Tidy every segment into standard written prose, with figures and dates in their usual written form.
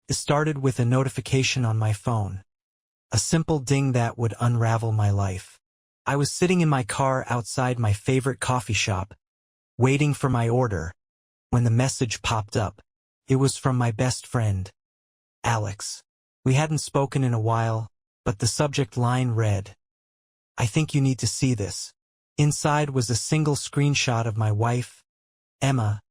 It started with a notification on my phone. A simple ding that would unravel my life. I was sitting in my car outside my favorite coffee shop, waiting for my order, when the message popped up. It was from my best friend, Alex. We hadn't spoken in a while, but the subject line read, "I think you need to see this." Inside was a single screenshot of my wife, Emma,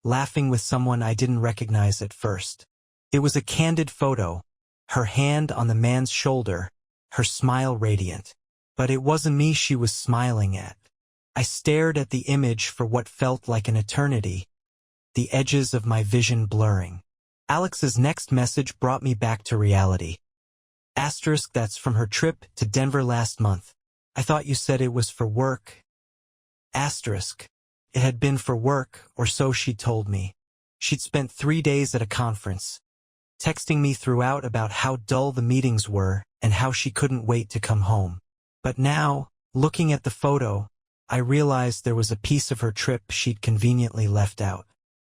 laughing with someone I didn't recognize at first. It was a candid photo, her hand on the man's shoulder, her smile radiant. But it wasn't me she was smiling at. I stared at the image for what felt like an eternity, the edges of my vision blurring. Alex's next message brought me back to reality. Asterisk, that's from her trip to Denver last month. I thought you said it was for work. Asterisk. It had been for work, or so she told me. She'd spent 3 days at a conference, texting me throughout about how dull the meetings were and how she couldn't wait to come home. But now, looking at the photo, I realized there was a piece of her trip she'd conveniently left out.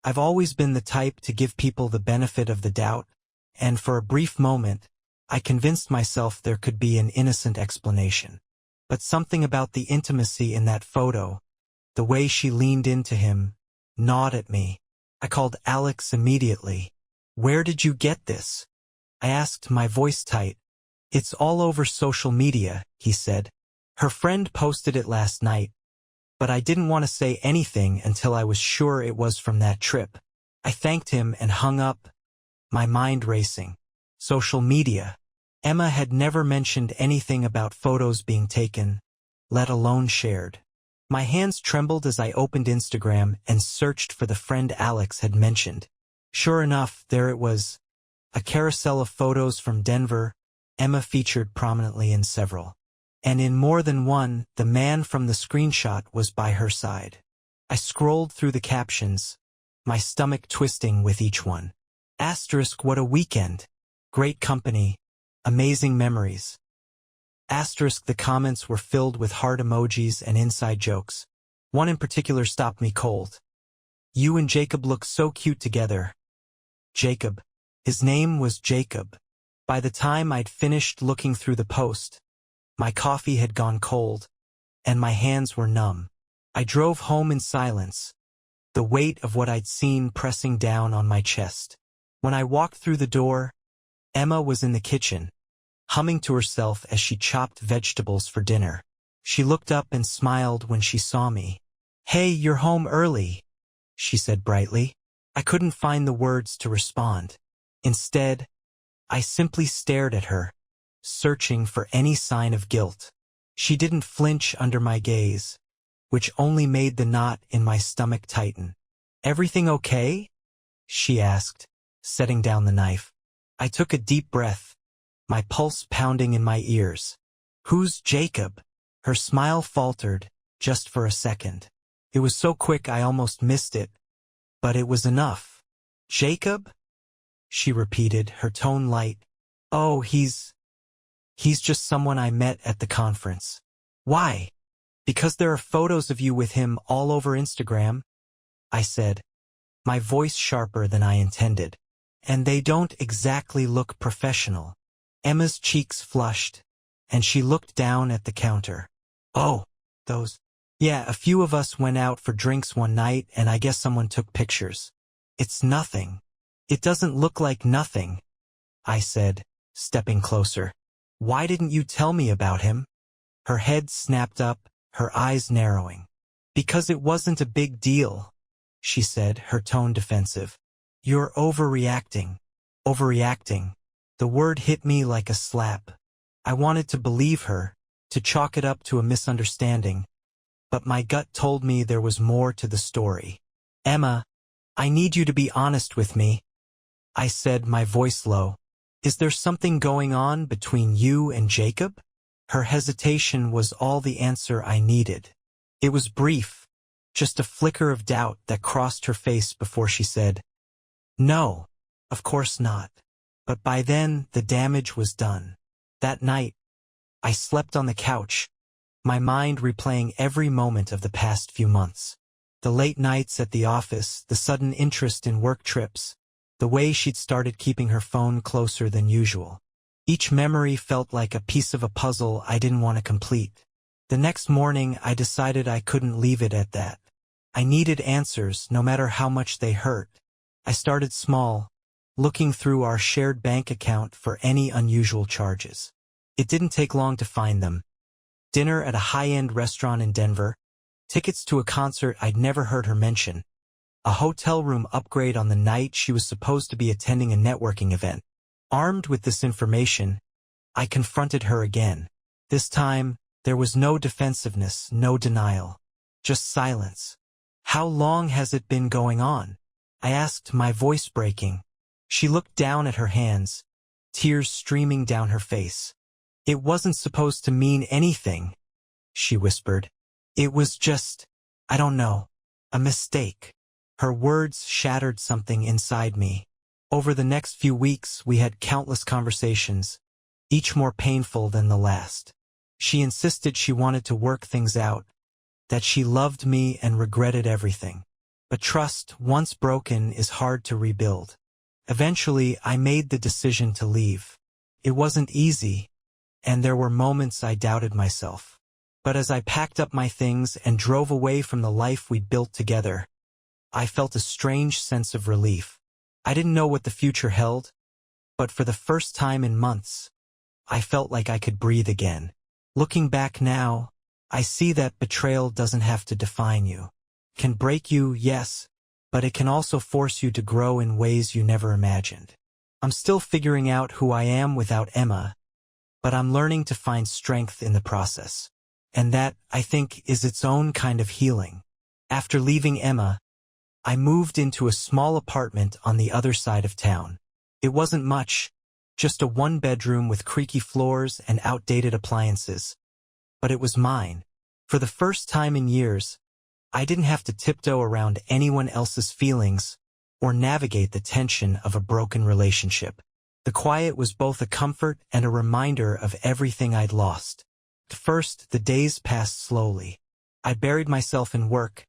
I've always been the type to give people the benefit of the doubt, and for a brief moment, I convinced myself there could be an innocent explanation. But something about the intimacy in that photo, the way she leaned into him, gnawed at me. I called Alex immediately. "Where did you get this?" I asked, my voice tight. "It's all over social media," he said. "Her friend posted it last night." But I didn't want to say anything until I was sure it was from that trip. I thanked him and hung up, my mind racing. Social media. Emma had never mentioned anything about photos being taken, let alone shared. My hands trembled as I opened Instagram and searched for the friend Alex had mentioned. Sure enough, there it was. A carousel of photos from Denver, Emma featured prominently in several. And in more than one, the man from the screenshot was by her side. I scrolled through the captions, my stomach twisting with each one. Asterisk, what a weekend. Great company. Amazing memories. Asterisk, the comments were filled with heart emojis and inside jokes. One in particular stopped me cold. "You and Jacob look so cute together." Jacob. His name was Jacob. By the time I'd finished looking through the post, my coffee had gone cold, and my hands were numb. I drove home in silence, the weight of what I'd seen pressing down on my chest. When I walked through the door, Emma was in the kitchen, humming to herself as she chopped vegetables for dinner. She looked up and smiled when she saw me. "Hey, you're home early," she said brightly. I couldn't find the words to respond. Instead, I simply stared at her, searching for any sign of guilt. She didn't flinch under my gaze, which only made the knot in my stomach tighten. "Everything okay?" she asked, setting down the knife. I took a deep breath, my pulse pounding in my ears. "Who's Jacob?" Her smile faltered, just for a second. It was so quick I almost missed it, but it was enough. "Jacob?" she repeated, her tone light. "Oh, he's just someone I met at the conference." "Why?" "Because there are photos of you with him all over Instagram," I said, my voice sharper than I intended. "And they don't exactly look professional." Emma's cheeks flushed, and she looked down at the counter. "Oh, those. Yeah, a few of us went out for drinks one night and I guess someone took pictures. It's nothing." "It doesn't look like nothing," I said, stepping closer. "Why didn't you tell me about him?" Her head snapped up, her eyes narrowing. "Because it wasn't a big deal," she said, her tone defensive. "You're overreacting." Overreacting. The word hit me like a slap. I wanted to believe her, to chalk it up to a misunderstanding, but my gut told me there was more to the story. "Emma, I need you to be honest with me," I said, my voice low. "Is there something going on between you and Jacob?" Her hesitation was all the answer I needed. It was brief, just a flicker of doubt that crossed her face before she said, "No, of course not." But by then, the damage was done. That night, I slept on the couch, my mind replaying every moment of the past few months. The late nights at the office, the sudden interest in work trips, the way she'd started keeping her phone closer than usual. Each memory felt like a piece of a puzzle I didn't want to complete. The next morning, I decided I couldn't leave it at that. I needed answers, no matter how much they hurt. I started small, looking through our shared bank account for any unusual charges. It didn't take long to find them. Dinner at a high-end restaurant in Denver, tickets to a concert I'd never heard her mention, a hotel room upgrade on the night she was supposed to be attending a networking event. Armed with this information, I confronted her again. This time, there was no defensiveness, no denial, just silence. "How long has it been going on?" I asked, my voice breaking. She looked down at her hands, tears streaming down her face. "It wasn't supposed to mean anything," she whispered. "It was just, I don't know, a mistake." Her words shattered something inside me. Over the next few weeks, we had countless conversations, each more painful than the last. She insisted she wanted to work things out, that she loved me and regretted everything. But trust, once broken, is hard to rebuild. Eventually, I made the decision to leave. It wasn't easy, and there were moments I doubted myself. But as I packed up my things and drove away from the life we'd built together, I felt a strange sense of relief. I didn't know what the future held, but for the first time in months, I felt like I could breathe again. Looking back now, I see that betrayal doesn't have to define you. It can break you, yes, but it can also force you to grow in ways you never imagined. I'm still figuring out who I am without Emma, but I'm learning to find strength in the process. And that, I think, is its own kind of healing. After leaving Emma, I moved into a small apartment on the other side of town. It wasn't much, just a one-bedroom with creaky floors and outdated appliances. But it was mine. For the first time in years, I didn't have to tiptoe around anyone else's feelings or navigate the tension of a broken relationship. The quiet was both a comfort and a reminder of everything I'd lost. At first, the days passed slowly. I buried myself in work,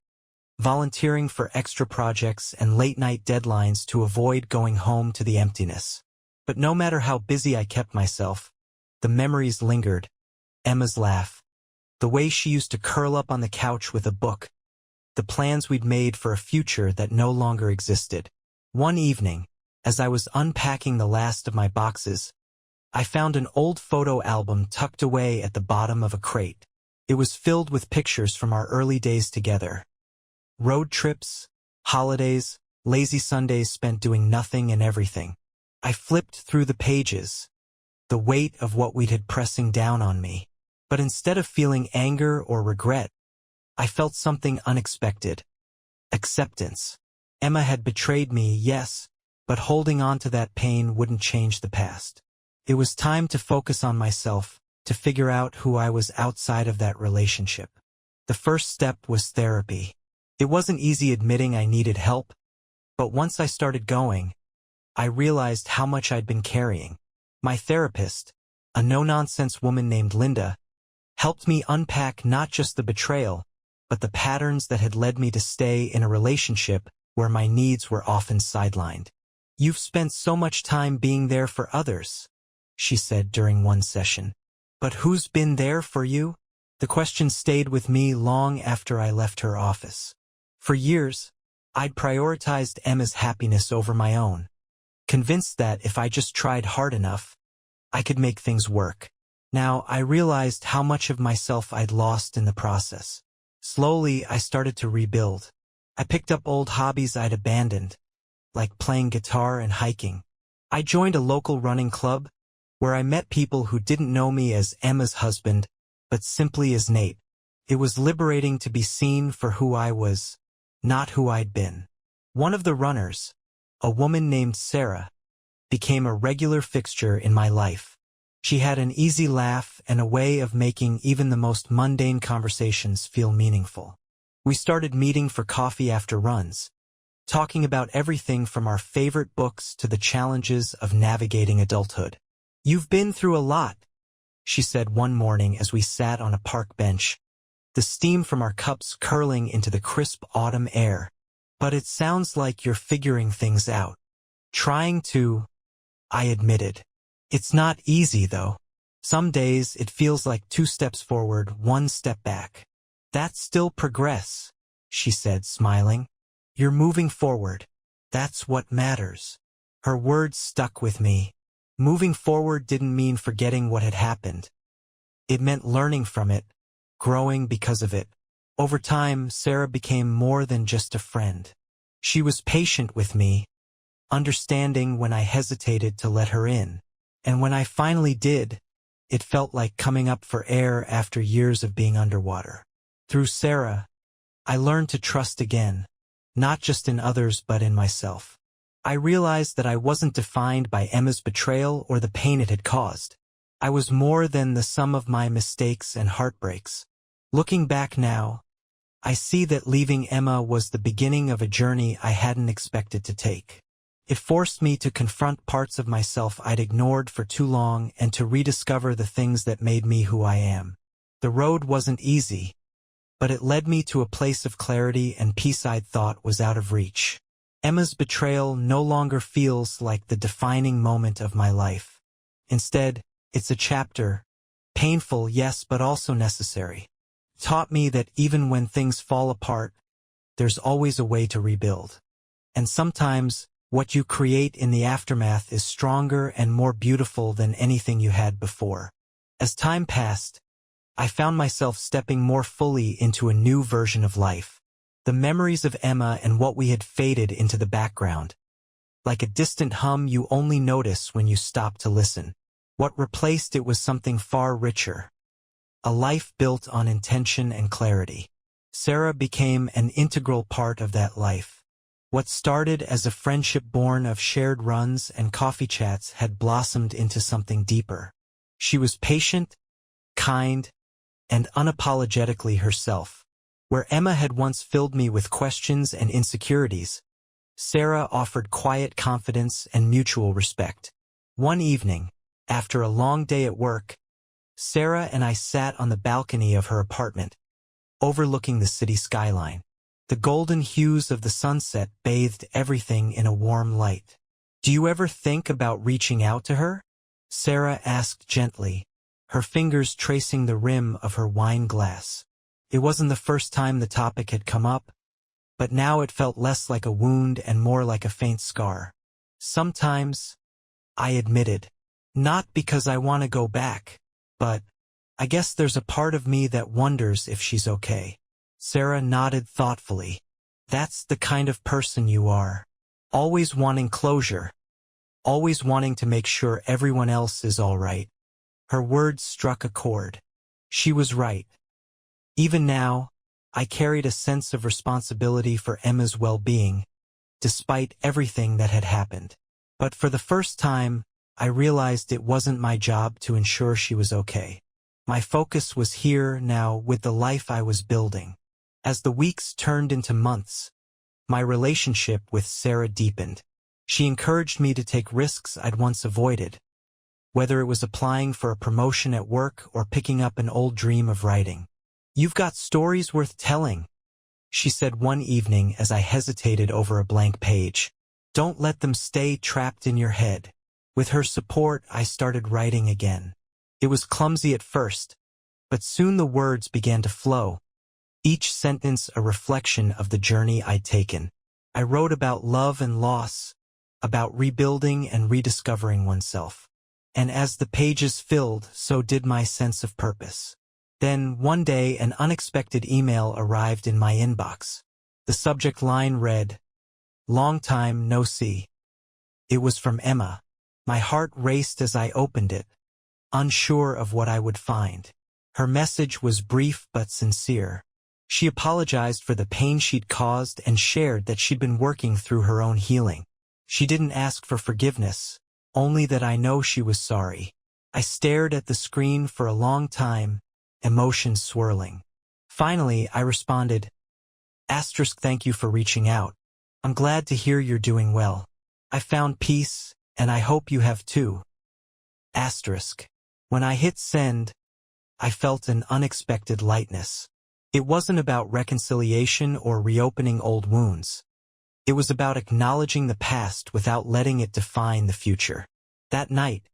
volunteering for extra projects and late-night deadlines to avoid going home to the emptiness. But no matter how busy I kept myself, the memories lingered. Emma's laugh, the way she used to curl up on the couch with a book, the plans we'd made for a future that no longer existed. One evening, as I was unpacking the last of my boxes, I found an old photo album tucked away at the bottom of a crate. It was filled with pictures from our early days together. Road trips, holidays, lazy Sundays spent doing nothing and everything. I flipped through the pages, the weight of what we'd had pressing down on me. But instead of feeling anger or regret, I felt something unexpected. Acceptance. Emma had betrayed me, yes, but holding on to that pain wouldn't change the past. It was time to focus on myself, to figure out who I was outside of that relationship. The first step was therapy. It wasn't easy admitting I needed help, but once I started going, I realized how much I'd been carrying. My therapist, a no-nonsense woman named Linda, helped me unpack not just the betrayal, but the patterns that had led me to stay in a relationship where my needs were often sidelined. "You've spent so much time being there for others," she said during one session. "But who's been there for you?" The question stayed with me long after I left her office. For years, I'd prioritized Emma's happiness over my own, convinced that if I just tried hard enough, I could make things work. Now, I realized how much of myself I'd lost in the process. Slowly, I started to rebuild. I picked up old hobbies I'd abandoned, like playing guitar and hiking. I joined a local running club, where I met people who didn't know me as Emma's husband, but simply as Nate. It was liberating to be seen for who I was, not who I'd been. One of the runners, a woman named Sarah, became a regular fixture in my life. She had an easy laugh and a way of making even the most mundane conversations feel meaningful. We started meeting for coffee after runs, talking about everything from our favorite books to the challenges of navigating adulthood. "You've been through a lot," she said one morning as we sat on a park bench, the steam from our cups curling into the crisp autumn air. "But it sounds like you're figuring things out." Trying to, I admitted. It's not easy, though. Some days it feels like 2 steps forward, 1 step back. That's still progress, she said, smiling. You're moving forward. That's what matters. Her words stuck with me. Moving forward didn't mean forgetting what had happened. It meant learning from it, growing because of it. Over time, Sarah became more than just a friend. She was patient with me, understanding when I hesitated to let her in. And when I finally did, it felt like coming up for air after years of being underwater. Through Sarah, I learned to trust again, not just in others but in myself. I realized that I wasn't defined by Emma's betrayal or the pain it had caused. I was more than the sum of my mistakes and heartbreaks. Looking back now, I see that leaving Emma was the beginning of a journey I hadn't expected to take. It forced me to confront parts of myself I'd ignored for too long and to rediscover the things that made me who I am. The road wasn't easy, but it led me to a place of clarity and peace I'd thought was out of reach. Emma's betrayal no longer feels like the defining moment of my life. Instead, it's a chapter, painful, yes, but also necessary. It taught me that even when things fall apart, there's always a way to rebuild. And sometimes, what you create in the aftermath is stronger and more beautiful than anything you had before. As time passed, I found myself stepping more fully into a new version of life. The memories of Emma and what we had faded into the background. Like a distant hum you only notice when you stop to listen. What replaced it was something far richer. A life built on intention and clarity. Sarah became an integral part of that life. What started as a friendship born of shared runs and coffee chats had blossomed into something deeper. She was patient, kind, and unapologetically herself. Where Emma had once filled me with questions and insecurities, Sarah offered quiet confidence and mutual respect. One evening, after a long day at work, Sarah and I sat on the balcony of her apartment, overlooking the city skyline. The golden hues of the sunset bathed everything in a warm light. "Do you ever think about reaching out to her?" Sarah asked gently, her fingers tracing the rim of her wine glass. It wasn't the first time the topic had come up, but now it felt less like a wound and more like a faint scar. "Sometimes," I admitted, "not because I want to go back, but I guess there's a part of me that wonders if she's okay." Sarah nodded thoughtfully. "That's the kind of person you are. Always wanting closure. Always wanting to make sure everyone else is all right." Her words struck a chord. She was right. Even now, I carried a sense of responsibility for Emma's well-being, despite everything that had happened. But for the first time, I realized it wasn't my job to ensure she was okay. My focus was here now with the life I was building. As the weeks turned into months, my relationship with Sarah deepened. She encouraged me to take risks I'd once avoided, whether it was applying for a promotion at work or picking up an old dream of writing. "You've got stories worth telling," she said one evening as I hesitated over a blank page. "Don't let them stay trapped in your head." With her support, I started writing again. It was clumsy at first, but soon the words began to flow. Each sentence a reflection of the journey I'd taken. I wrote about love and loss, about rebuilding and rediscovering oneself. And as the pages filled, so did my sense of purpose. Then, one day, an unexpected email arrived in my inbox. The subject line read, "Long time no see." It was from Emma. My heart raced as I opened it, unsure of what I would find. Her message was brief but sincere. She apologized for the pain she'd caused and shared that she'd been working through her own healing. She didn't ask for forgiveness, only that I know she was sorry. I stared at the screen for a long time, emotions swirling. Finally, I responded, "Thank you for reaching out. I'm glad to hear you're doing well. I found peace, and I hope you have too." When I hit send, I felt an unexpected lightness. It wasn't about reconciliation or reopening old wounds. It was about acknowledging the past without letting it define the future. That night,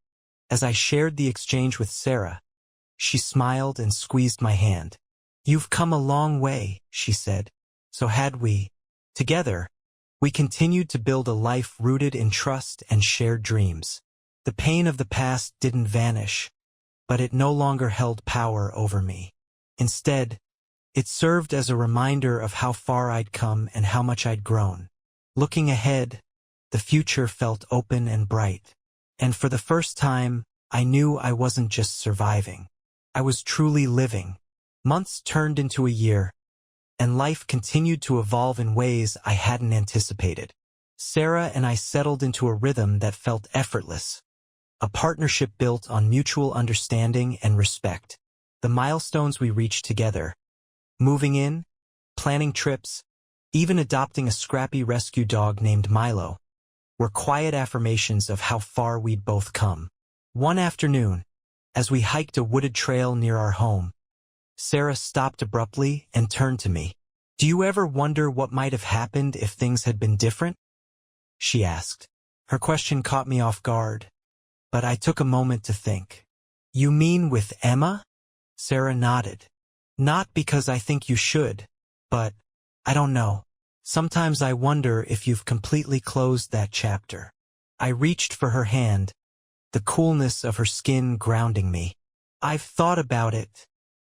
as I shared the exchange with Sarah, she smiled and squeezed my hand. "You've come a long way," she said. So had we. Together, we continued to build a life rooted in trust and shared dreams. The pain of the past didn't vanish, but it no longer held power over me. Instead, it served as a reminder of how far I'd come and how much I'd grown. Looking ahead, the future felt open and bright. And for the first time, I knew I wasn't just surviving. I was truly living. Months turned into a year, and life continued to evolve in ways I hadn't anticipated. Sarah and I settled into a rhythm that felt effortless, a partnership built on mutual understanding and respect. The milestones we reached together, moving in, planning trips, even adopting a scrappy rescue dog named Milo, were quiet affirmations of how far we'd both come. One afternoon, as we hiked a wooded trail near our home, Sarah stopped abruptly and turned to me. "Do you ever wonder what might have happened if things had been different?" she asked. Her question caught me off guard, but I took a moment to think. "You mean with Emma?" Sarah nodded. "Not because I think you should, but I don't know. Sometimes I wonder if you've completely closed that chapter." I reached for her hand, the coolness of her skin grounding me. "I've thought about it,"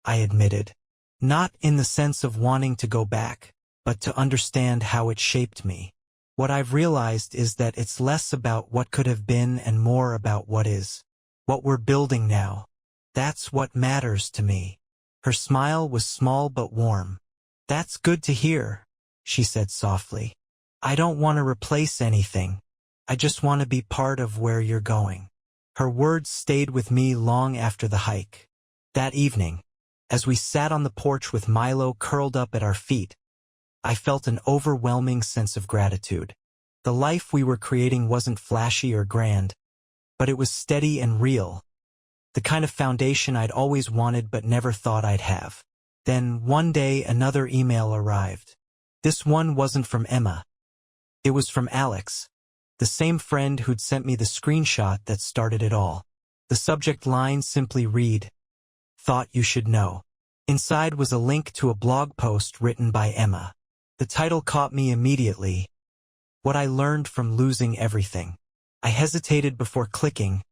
I admitted. "Not in the sense of wanting to go back, but to understand how it shaped me. What I've realized is that it's less about what could have been and more about what is. What we're building now. That's what matters to me." Her smile was small but warm. "That's good to hear," she said softly. "I don't want to replace anything. I just want to be part of where you're going." Her words stayed with me long after the hike. That evening, as we sat on the porch with Milo curled up at our feet, I felt an overwhelming sense of gratitude. The life we were creating wasn't flashy or grand, but it was steady and real, the kind of foundation I'd always wanted but never thought I'd have. Then, one day, another email arrived. This one wasn't from Emma. It was from Alex, the same friend who'd sent me the screenshot that started it all. The subject line simply read, "Thought you should know." Inside was a link to a blog post written by Emma. The title caught me immediately. What I learned from losing everything. I hesitated before clicking,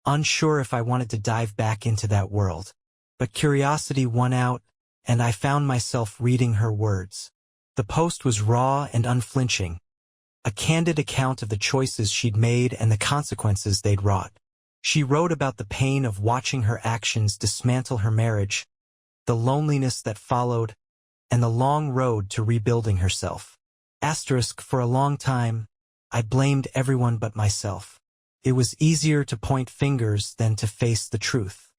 unsure if I wanted to dive back into that world. But curiosity won out, and I found myself reading her words. The post was raw and unflinching, a candid account of the choices she'd made and the consequences they'd wrought. She wrote about the pain of watching her actions dismantle her marriage, the loneliness that followed, and the long road to rebuilding herself. For a long time, I blamed everyone but myself. It was easier to point fingers than to face the truth.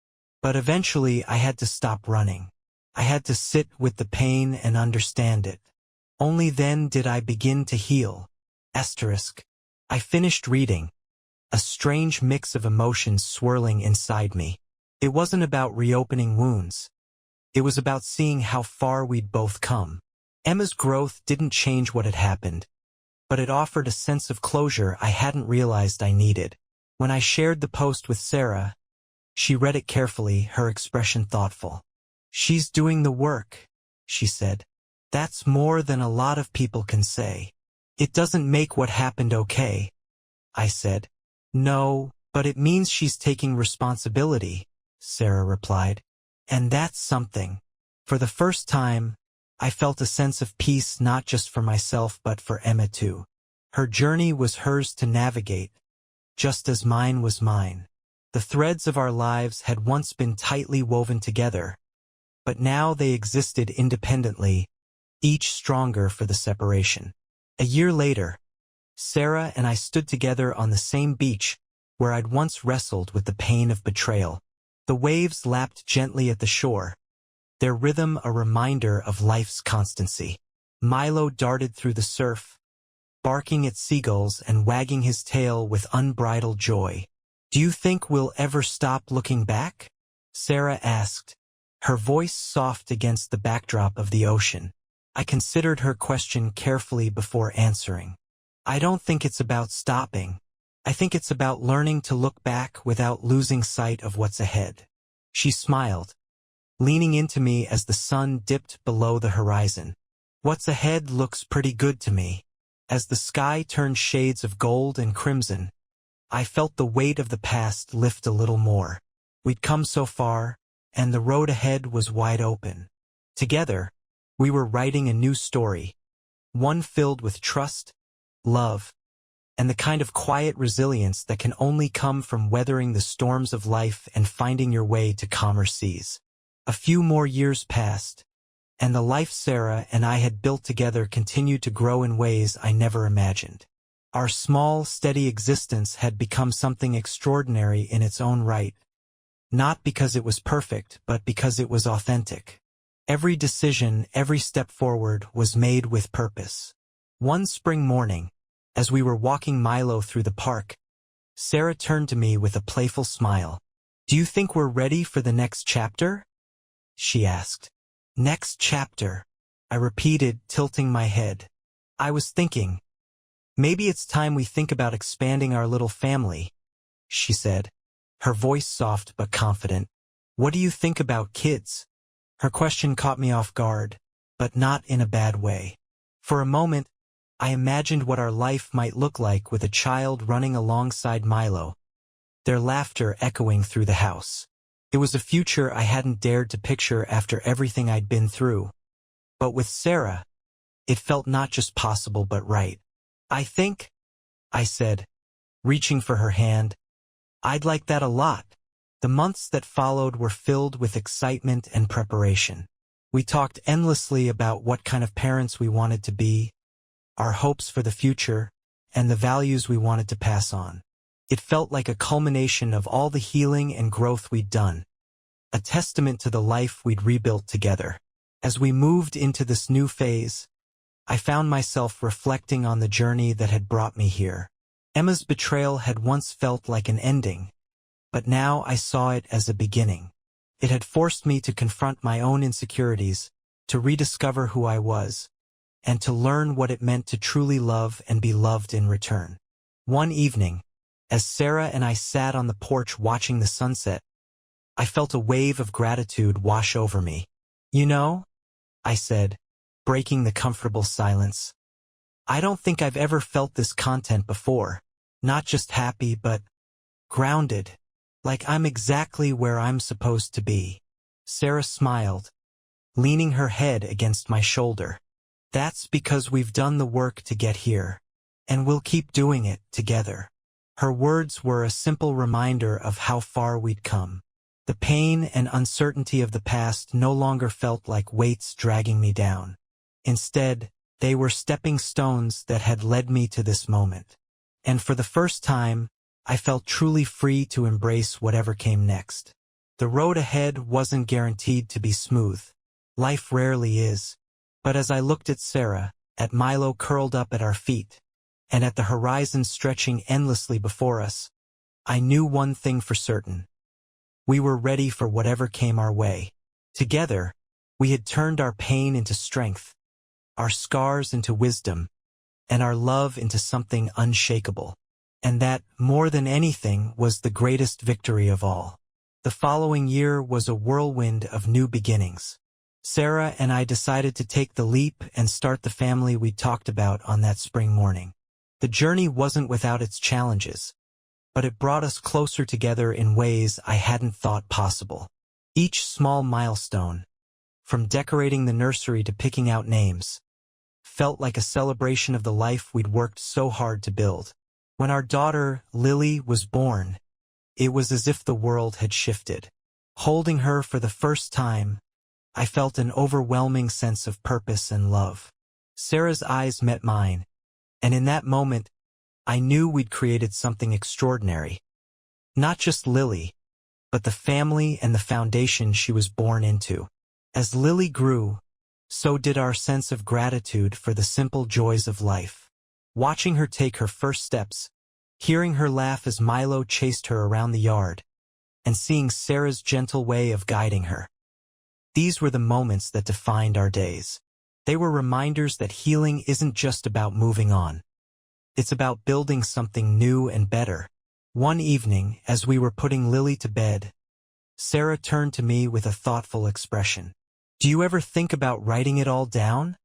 But eventually I had to stop running. I had to sit with the pain and understand it. Only then did I begin to heal. I finished reading, a strange mix of emotions swirling inside me. It wasn't about reopening wounds. It was about seeing how far we'd both come. Emma's growth didn't change what had happened, but it offered a sense of closure I hadn't realized I needed. When I shared the post with Sarah, she read it carefully, her expression thoughtful. "She's doing the work," she said. "That's more than a lot of people can say." "It doesn't make what happened okay," I said. "No, but it means she's taking responsibility," Sarah replied. "And that's something." For the first time, I felt a sense of peace not just for myself but for Emma too. Her journey was hers to navigate, just as mine was mine. The threads of our lives had once been tightly woven together, but now they existed independently, each stronger for the separation. A year later, Sarah and I stood together on the same beach where I'd once wrestled with the pain of betrayal. The waves lapped gently at the shore, their rhythm a reminder of life's constancy. Milo darted through the surf, barking at seagulls and wagging his tail with unbridled joy. "Do you think we'll ever stop looking back?" Sarah asked, her voice soft against the backdrop of the ocean. I considered her question carefully before answering. I don't think it's about stopping. I think it's about learning to look back without losing sight of what's ahead. She smiled, leaning into me as the sun dipped below the horizon. What's ahead looks pretty good to me. As the sky turned shades of gold and crimson, I felt the weight of the past lift a little more. We'd come so far, and the road ahead was wide open. Together, we were writing a new story, one filled with trust, love, and the kind of quiet resilience that can only come from weathering the storms of life and finding your way to calmer seas. A few more years passed, and the life Sarah and I had built together continued to grow in ways I never imagined. Our small, steady existence had become something extraordinary in its own right, not because it was perfect, but because it was authentic. Every decision, every step forward was made with purpose. One spring morning, as we were walking Milo through the park, Sarah turned to me with a playful smile. "Do you think we're ready for the next chapter?" she asked. "Next chapter," I repeated, tilting my head. "I was thinking, maybe it's time we think about expanding our little family," she said, her voice soft but confident. "What do you think about kids?" Her question caught me off guard, but not in a bad way. For a moment, I imagined what our life might look like with a child running alongside Milo, their laughter echoing through the house. It was a future I hadn't dared to picture after everything I'd been through. But with Sarah, it felt not just possible but right. "I think," I said, reaching for her hand, "I'd like that a lot." The months that followed were filled with excitement and preparation. We talked endlessly about what kind of parents we wanted to be, our hopes for the future, and the values we wanted to pass on. It felt like a culmination of all the healing and growth we'd done, a testament to the life we'd rebuilt together. As we moved into this new phase, I found myself reflecting on the journey that had brought me here. Emma's betrayal had once felt like an ending, but now I saw it as a beginning. It had forced me to confront my own insecurities, to rediscover who I was, and to learn what it meant to truly love and be loved in return. One evening, as Sarah and I sat on the porch watching the sunset, I felt a wave of gratitude wash over me. "You know," I said, breaking the comfortable silence, "I don't think I've ever felt this content before. Not just happy, but grounded. Like I'm exactly where I'm supposed to be." Sarah smiled, leaning her head against my shoulder. "That's because we've done the work to get here, and we'll keep doing it together." Her words were a simple reminder of how far we'd come. The pain and uncertainty of the past no longer felt like weights dragging me down. Instead, they were stepping stones that had led me to this moment. And for the first time, I felt truly free to embrace whatever came next. The road ahead wasn't guaranteed to be smooth. Life rarely is. But as I looked at Sarah, at Milo curled up at our feet, and at the horizon stretching endlessly before us, I knew one thing for certain. We were ready for whatever came our way. Together, we had turned our pain into strength, our scars into wisdom, and our love into something unshakable. And that, more than anything, was the greatest victory of all. The following year was a whirlwind of new beginnings. Sarah and I decided to take the leap and start the family we talked about on that spring morning. The journey wasn't without its challenges, but it brought us closer together in ways I hadn't thought possible. Each small milestone, from decorating the nursery to picking out names, felt like a celebration of the life we'd worked so hard to build. When our daughter, Lily, was born, it was as if the world had shifted. Holding her for the first time, I felt an overwhelming sense of purpose and love. Sarah's eyes met mine, and in that moment, I knew we'd created something extraordinary. Not just Lily, but the family and the foundation she was born into. As Lily grew, so did our sense of gratitude for the simple joys of life. Watching her take her first steps, hearing her laugh as Milo chased her around the yard, and seeing Sarah's gentle way of guiding her. These were the moments that defined our days. They were reminders that healing isn't just about moving on. It's about building something new and better. One evening, as we were putting Lily to bed, Sarah turned to me with a thoughtful expression. "Do you ever think about writing it all down?"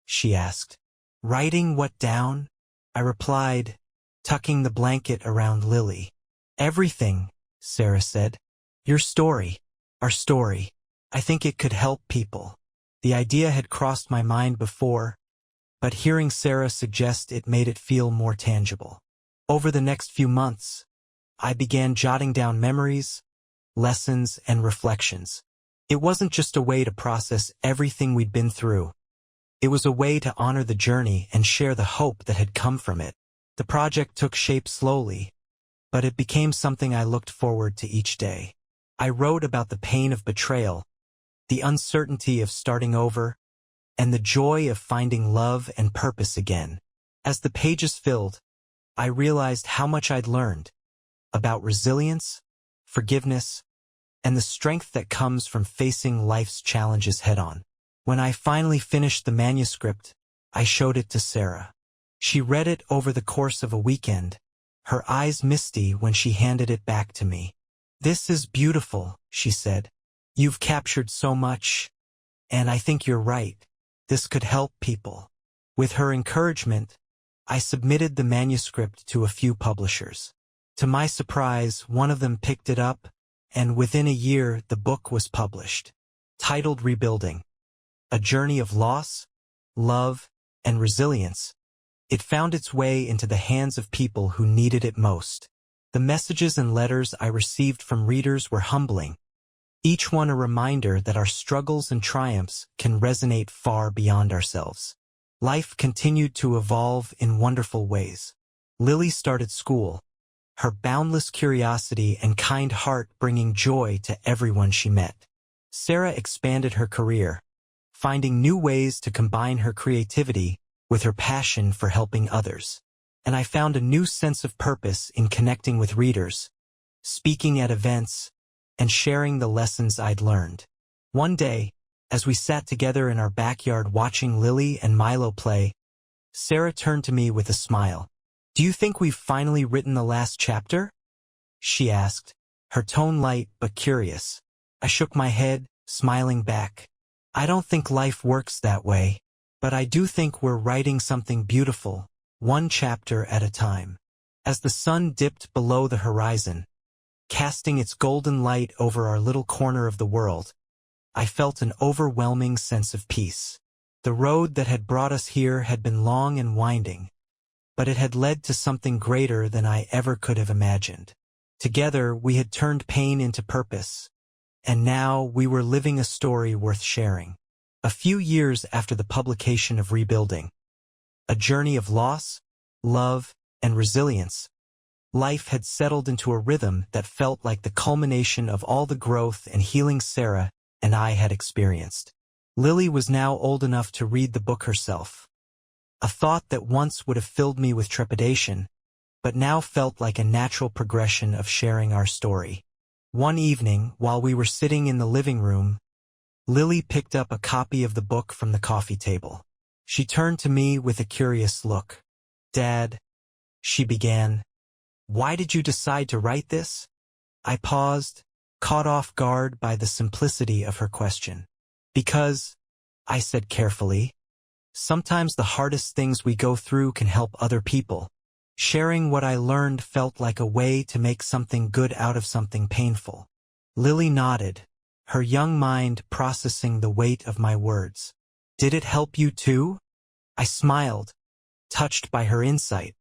she asked. "Writing what down?" I replied, tucking the blanket around Lily. "Everything," Sarah said. "Your story, our story. I think it could help people." The idea had crossed my mind before, but hearing Sarah suggest it made it feel more tangible. Over the next few months, I began jotting down memories, lessons, and reflections. It wasn't just a way to process everything we'd been through. It was a way to honor the journey and share the hope that had come from it. The project took shape slowly, but it became something I looked forward to each day. I wrote about the pain of betrayal, the uncertainty of starting over, and the joy of finding love and purpose again. As the pages filled, I realized how much I'd learned about resilience, forgiveness, and the strength that comes from facing life's challenges head-on. When I finally finished the manuscript, I showed it to Sarah. She read it over the course of a weekend, her eyes misty when she handed it back to me. "This is beautiful," she said. "You've captured so much, and I think you're right. This could help people." With her encouragement, I submitted the manuscript to a few publishers. To my surprise, one of them picked it up, and within a year the book was published. Titled Rebuilding: A Journey of Loss, Love, and Resilience, it found its way into the hands of people who needed it most. The messages and letters I received from readers were humbling, each one a reminder that our struggles and triumphs can resonate far beyond ourselves. Life continued to evolve in wonderful ways. Lily started school, her boundless curiosity and kind heart bringing joy to everyone she met. Sarah expanded her career, finding new ways to combine her creativity with her passion for helping others. And I found a new sense of purpose in connecting with readers, speaking at events, and sharing the lessons I'd learned. One day, as we sat together in our backyard watching Lily and Milo play, Sarah turned to me with a smile. "Do you think we've finally written the last chapter?" she asked, her tone light but curious. I shook my head, smiling back. "I don't think life works that way, but I do think we're writing something beautiful, one chapter at a time." As the sun dipped below the horizon, casting its golden light over our little corner of the world, I felt an overwhelming sense of peace. The road that had brought us here had been long and winding, but it had led to something greater than I ever could have imagined. Together, we had turned pain into purpose, and now we were living a story worth sharing. A few years after the publication of Rebuilding: A Journey of Loss, Love, and Resilience, life had settled into a rhythm that felt like the culmination of all the growth and healing Sarah and I had experienced. Lily was now old enough to read the book herself, a thought that once would have filled me with trepidation, but now felt like a natural progression of sharing our story. One evening, while we were sitting in the living room, Lily picked up a copy of the book from the coffee table. She turned to me with a curious look. "Dad," she began, "why did you decide to write this?" I paused, caught off guard by the simplicity of her question. "Because," I said carefully, "sometimes the hardest things we go through can help other people. Sharing what I learned felt like a way to make something good out of something painful." Lily nodded, her young mind processing the weight of my words. "Did it help you too?" I smiled, touched by her insight.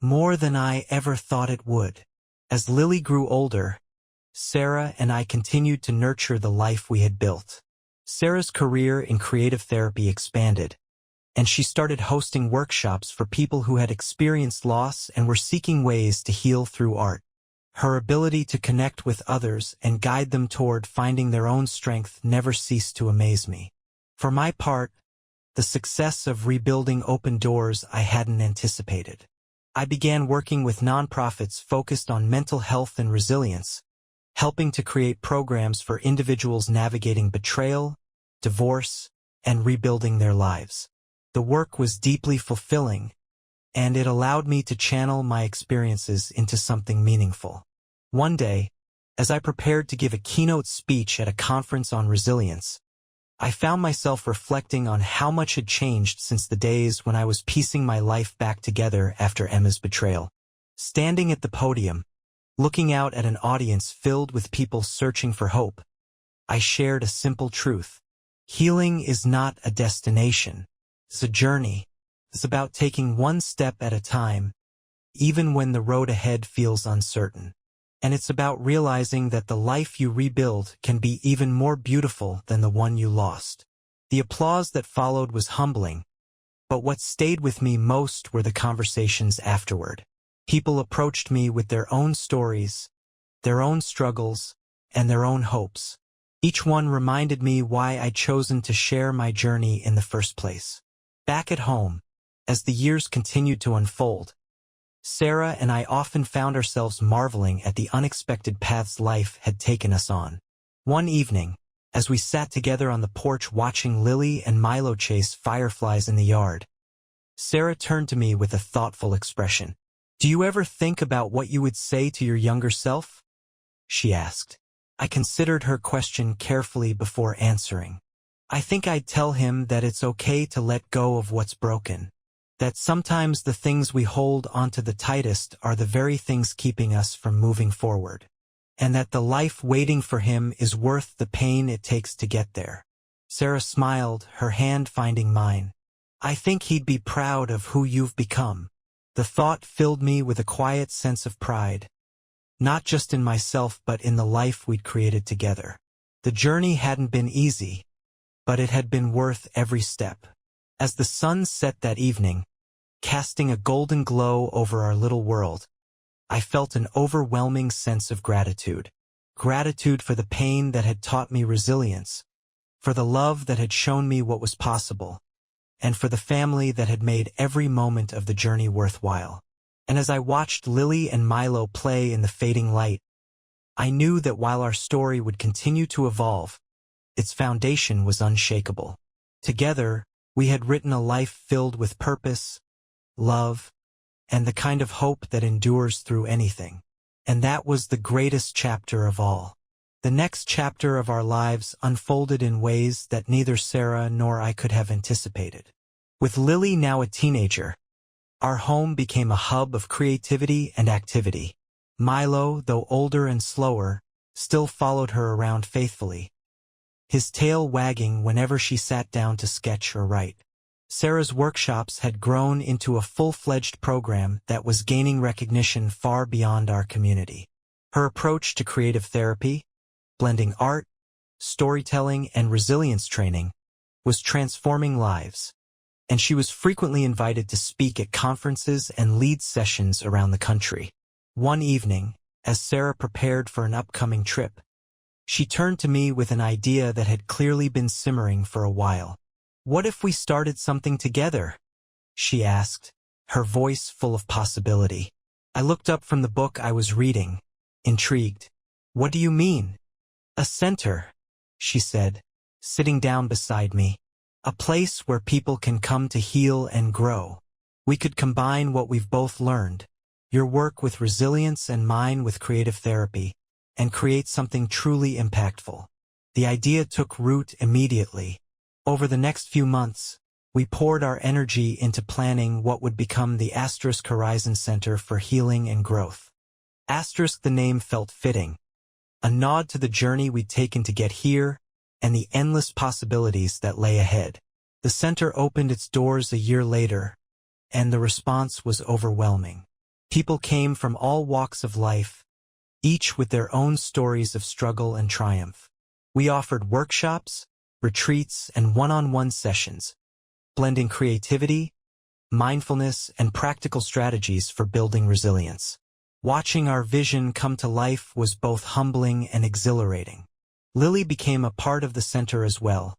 "More than I ever thought it would." As Lily grew older, Sarah and I continued to nurture the life we had built. Sarah's career in creative therapy expanded, and she started hosting workshops for people who had experienced loss and were seeking ways to heal through art. Her ability to connect with others and guide them toward finding their own strength never ceased to amaze me. For my part, the success of Rebuilding opened doors I hadn't anticipated. I began working with nonprofits focused on mental health and resilience, helping to create programs for individuals navigating betrayal, divorce, and rebuilding their lives. The work was deeply fulfilling, and it allowed me to channel my experiences into something meaningful. One day, as I prepared to give a keynote speech at a conference on resilience, I found myself reflecting on how much had changed since the days when I was piecing my life back together after Emma's betrayal. Standing at the podium, looking out at an audience filled with people searching for hope, I shared a simple truth. Healing is not a destination. It's a journey. It's about taking one step at a time, even when the road ahead feels uncertain. And it's about realizing that the life you rebuild can be even more beautiful than the one you lost. The applause that followed was humbling, but what stayed with me most were the conversations afterward. People approached me with their own stories, their own struggles, and their own hopes. Each one reminded me why I'd chosen to share my journey in the first place. Back at home, as the years continued to unfold, Sarah and I often found ourselves marveling at the unexpected paths life had taken us on. One evening, as we sat together on the porch watching Lily and Milo chase fireflies in the yard, Sarah turned to me with a thoughtful expression. "Do you ever think about what you would say to your younger self?" she asked. I considered her question carefully before answering. I think I'd tell him that it's okay to let go of what's broken. That sometimes the things we hold onto the tightest are the very things keeping us from moving forward. And that the life waiting for him is worth the pain it takes to get there. Sarah smiled, her hand finding mine. "I think he'd be proud of who you've become." The thought filled me with a quiet sense of pride. Not just in myself but in the life we'd created together. The journey hadn't been easy, but it had been worth every step. As the sun set that evening, casting a golden glow over our little world, I felt an overwhelming sense of gratitude. Gratitude for the pain that had taught me resilience, for the love that had shown me what was possible, and for the family that had made every moment of the journey worthwhile. And as I watched Lily and Milo play in the fading light, I knew that while our story would continue to evolve, its foundation was unshakable. Together, we had written a life filled with purpose, love, and the kind of hope that endures through anything. And that was the greatest chapter of all. The next chapter of our lives unfolded in ways that neither Sarah nor I could have anticipated. With Lily now a teenager, our home became a hub of creativity and activity. Milo, though older and slower, still followed her around faithfully, his tail wagging whenever she sat down to sketch or write. Sarah's workshops had grown into a full-fledged program that was gaining recognition far beyond our community. Her approach to creative therapy, blending art, storytelling, and resilience training, was transforming lives, and she was frequently invited to speak at conferences and lead sessions around the country. One evening, as Sarah prepared for an upcoming trip, she turned to me with an idea that had clearly been simmering for a while. "What if we started something together?" she asked, her voice full of possibility. I looked up from the book I was reading, intrigued. "What do you mean?" "A center," she said, sitting down beside me. "A place where people can come to heal and grow. We could combine what we've both learned, your work with resilience and mine with creative therapy, and create something truly impactful." The idea took root immediately. Over the next few months, we poured our energy into planning what would become the *Horizon Center for Healing and Growth. The name felt fitting, a nod to the journey we'd taken to get here and the endless possibilities that lay ahead. The center opened its doors a year later, and the response was overwhelming. People came from all walks of life, each with their own stories of struggle and triumph. We offered workshops, retreats, and one-on-one sessions, blending creativity, mindfulness, and practical strategies for building resilience. Watching our vision come to life was both humbling and exhilarating. Lily became a part of the center as well,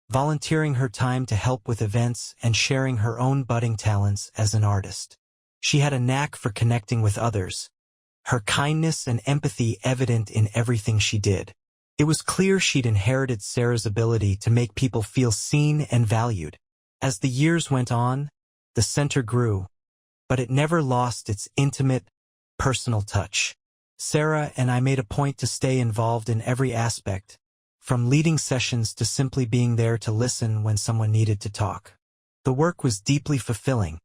volunteering her time to help with events and sharing her own budding talents as an artist. She had a knack for connecting with others, her kindness and empathy evident in everything she did. It was clear she'd inherited Sarah's ability to make people feel seen and valued. As the years went on, the center grew, but it never lost its intimate, personal touch. Sarah and I made a point to stay involved in every aspect, from leading sessions to simply being there to listen when someone needed to talk. The work was deeply fulfilling,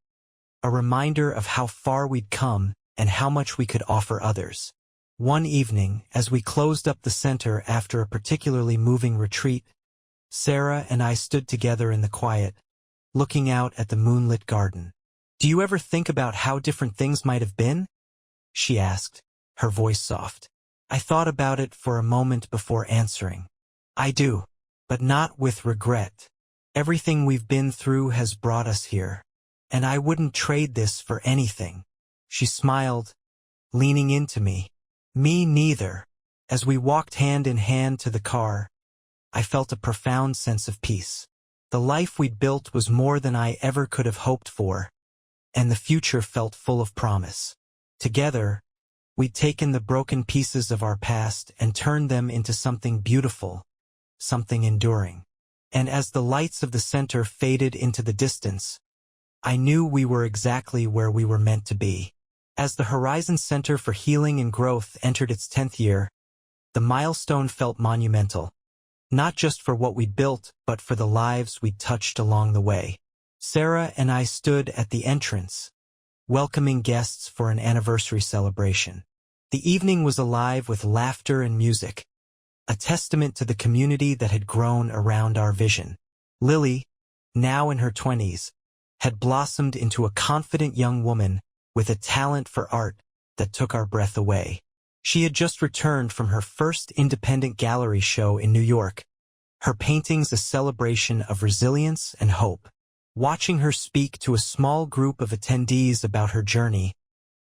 a reminder of how far we'd come and how much we could offer others. One evening, as we closed up the center after a particularly moving retreat, Sarah and I stood together in the quiet, looking out at the moonlit garden. "Do you ever think about how different things might have been?" she asked, her voice soft. I thought about it for a moment before answering. "I do, but not with regret. Everything we've been through has brought us here, and I wouldn't trade this for anything." She smiled, leaning into me. "Me neither." As we walked hand in hand to the car, I felt a profound sense of peace. The life we'd built was more than I ever could have hoped for, and the future felt full of promise. Together, we'd taken the broken pieces of our past and turned them into something beautiful, something enduring. And as the lights of the center faded into the distance, I knew we were exactly where we were meant to be. As the Horizon Center for Healing and Growth entered its 10th year, the milestone felt monumental, not just for what we'd built, but for the lives we'd touched along the way. Sarah and I stood at the entrance, welcoming guests for an anniversary celebration. The evening was alive with laughter and music, a testament to the community that had grown around our vision. Lily, now in her 20s, had blossomed into a confident young woman with a talent for art that took our breath away. She had just returned from her first independent gallery show in New York, her paintings a celebration of resilience and hope. Watching her speak to a small group of attendees about her journey,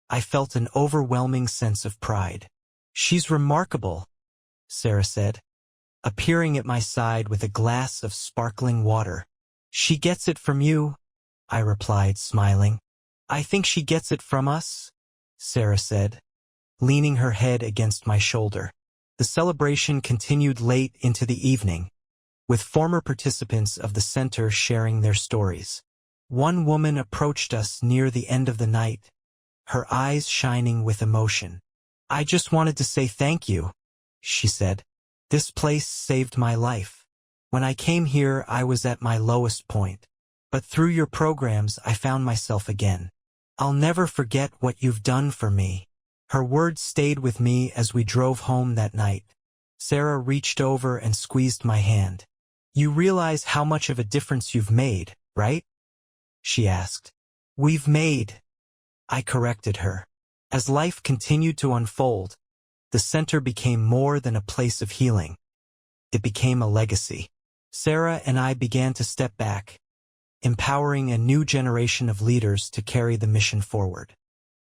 I felt an overwhelming sense of pride. "She's remarkable," Sarah said, appearing at my side with a glass of sparkling water. "She gets it from you," I replied, smiling. "I think she gets it from us," Sarah said, leaning her head against my shoulder. The celebration continued late into the evening, with former participants of the center sharing their stories. One woman approached us near the end of the night, her eyes shining with emotion. "I just wanted to say thank you," she said. "This place saved my life. When I came here, I was at my lowest point. But through your programs, I found myself again. I'll never forget what you've done for me." Her words stayed with me as we drove home that night. Sarah reached over and squeezed my hand. "You realize how much of a difference you've made, right?" she asked. "We've made," I corrected her. As life continued to unfold, the center became more than a place of healing. It became a legacy. Sarah and I began to step back, empowering a new generation of leaders to carry the mission forward.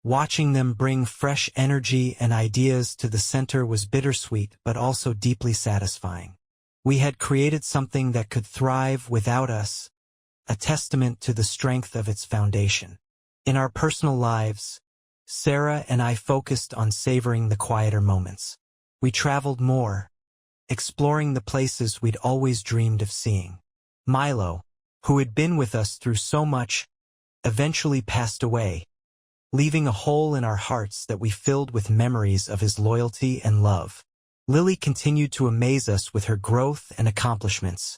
Watching them bring fresh energy and ideas to the center was bittersweet but also deeply satisfying. We had created something that could thrive without us, a testament to the strength of its foundation. In our personal lives, Sarah and I focused on savoring the quieter moments. We traveled more, exploring the places we'd always dreamed of seeing. Milo, who had been with us through so much, eventually passed away, leaving a hole in our hearts that we filled with memories of his loyalty and love. Lily continued to amaze us with her growth and accomplishments,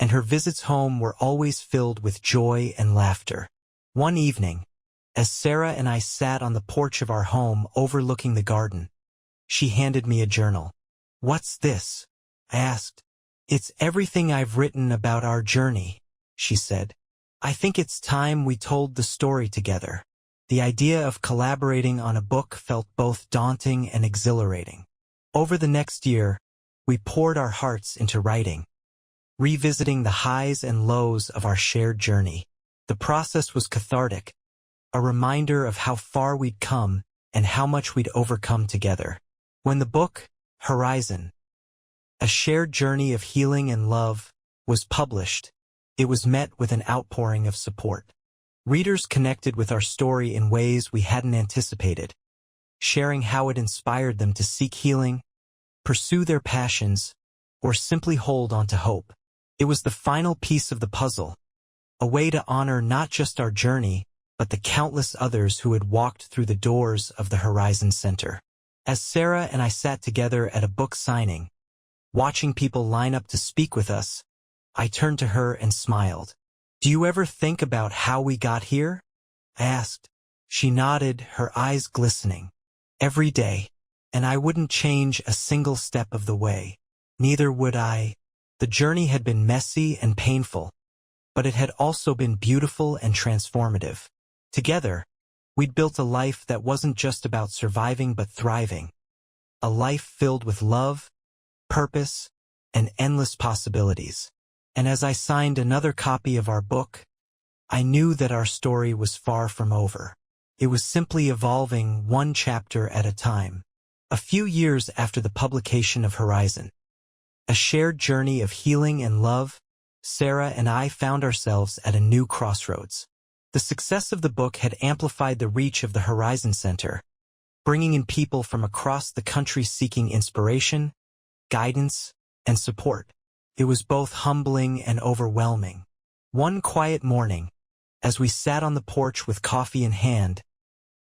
and her visits home were always filled with joy and laughter. One evening, as Sarah and I sat on the porch of our home overlooking the garden, she handed me a journal. "What's this?" I asked. "It's everything I've written about our journey," she said. "I think it's time we told the story together." The idea of collaborating on a book felt both daunting and exhilarating. Over the next year, we poured our hearts into writing, revisiting the highs and lows of our shared journey. The process was cathartic, a reminder of how far we'd come and how much we'd overcome together. When the book, Horizon, A Shared Journey of Healing and Love, was published, it was met with an outpouring of support. Readers connected with our story in ways we hadn't anticipated, sharing how it inspired them to seek healing, pursue their passions, or simply hold on to hope. It was the final piece of the puzzle, a way to honor not just our journey, but the countless others who had walked through the doors of the Horizon Center. As Sarah and I sat together at a book signing, watching people line up to speak with us, I turned to her and smiled. "Do you ever think about how we got here?" I asked. She nodded, her eyes glistening. "Every day. And I wouldn't change a single step of the way. Neither would I." The journey had been messy and painful, but it had also been beautiful and transformative. Together, we'd built a life that wasn't just about surviving but thriving. A life filled with love, purpose, and endless possibilities. And as I signed another copy of our book, I knew that our story was far from over. It was simply evolving one chapter at a time. A few years after the publication of Horizon, a shared journey of healing and love, Sarah and I found ourselves at a new crossroads. The success of the book had amplified the reach of the Horizon Center, bringing in people from across the country seeking inspiration, guidance, and support. It was both humbling and overwhelming. One quiet morning, as we sat on the porch with coffee in hand,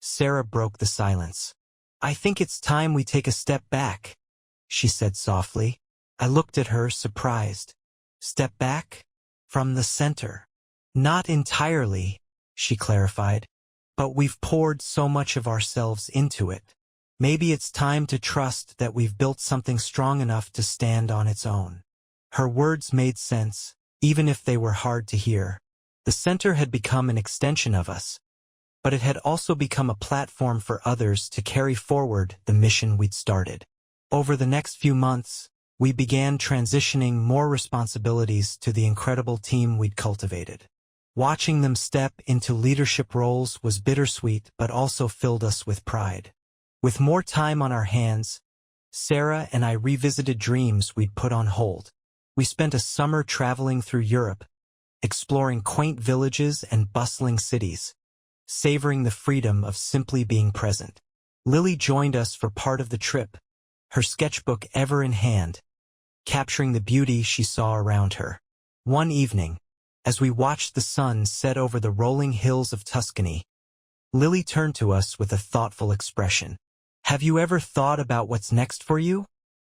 Sarah broke the silence. "I think it's time we take a step back," she said softly. I looked at her, surprised. "Step back? From the center?" "Not entirely," she clarified. "But we've poured so much of ourselves into it. Maybe it's time to trust that we've built something strong enough to stand on its own." Her words made sense, even if they were hard to hear. The center had become an extension of us, but it had also become a platform for others to carry forward the mission we'd started. Over the next few months, we began transitioning more responsibilities to the incredible team we'd cultivated. Watching them step into leadership roles was bittersweet but also filled us with pride. With more time on our hands, Sarah and I revisited dreams we'd put on hold. We spent a summer traveling through Europe, exploring quaint villages and bustling cities, savoring the freedom of simply being present. Lily joined us for part of the trip, her sketchbook ever in hand, capturing the beauty she saw around her. One evening, as we watched the sun set over the rolling hills of Tuscany, Lily turned to us with a thoughtful expression. "Have you ever thought about what's next for you?"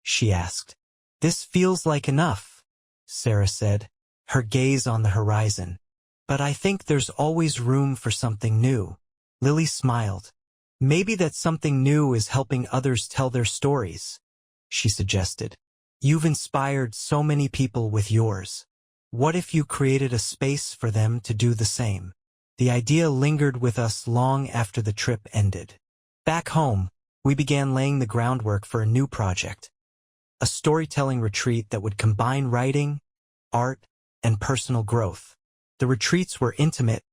she asked. "This feels like enough," Sarah said, her gaze on the horizon. "But I think there's always room for something new." Lily smiled. "Maybe that something new is helping others tell their stories," she suggested. "You've inspired so many people with yours. What if you created a space for them to do the same?" The idea lingered with us long after the trip ended. Back home, we began laying the groundwork for a new project, a storytelling retreat that would combine writing, art, and personal growth. The retreats were intimate,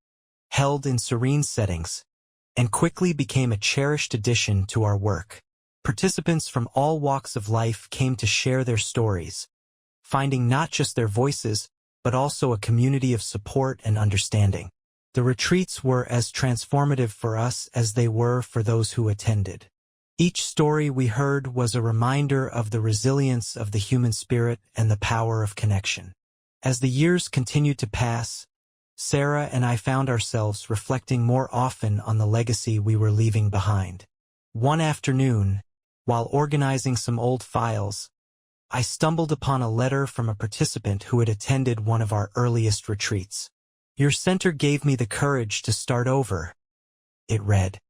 held in serene settings, and quickly became a cherished addition to our work. Participants from all walks of life came to share their stories, finding not just their voices, but also a community of support and understanding. The retreats were as transformative for us as they were for those who attended. Each story we heard was a reminder of the resilience of the human spirit and the power of connection. As the years continued to pass, Sarah and I found ourselves reflecting more often on the legacy we were leaving behind. One afternoon, while organizing some old files, I stumbled upon a letter from a participant who had attended one of our earliest retreats. "Your center gave me the courage to start over," it read.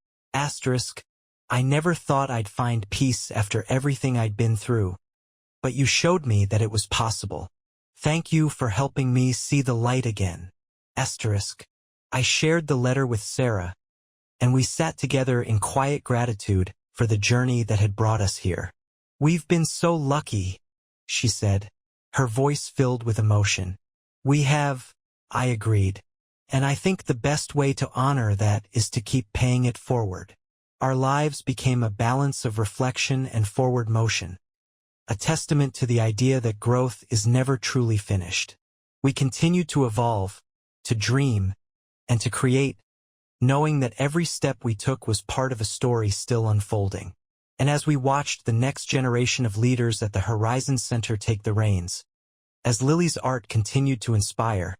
"I never thought I'd find peace after everything I'd been through, but you showed me that it was possible. Thank you for helping me see the light again." I shared the letter with Sarah, and we sat together in quiet gratitude for the journey that had brought us here. "We've been so lucky," she said, her voice filled with emotion. "We have," I agreed, "and I think the best way to honor that is to keep paying it forward." Our lives became a balance of reflection and forward motion, a testament to the idea that growth is never truly finished. We continued to evolve, to dream, and to create, knowing that every step we took was part of a story still unfolding. And as we watched the next generation of leaders at the Horizon Center take the reins, as Lily's art continued to inspire,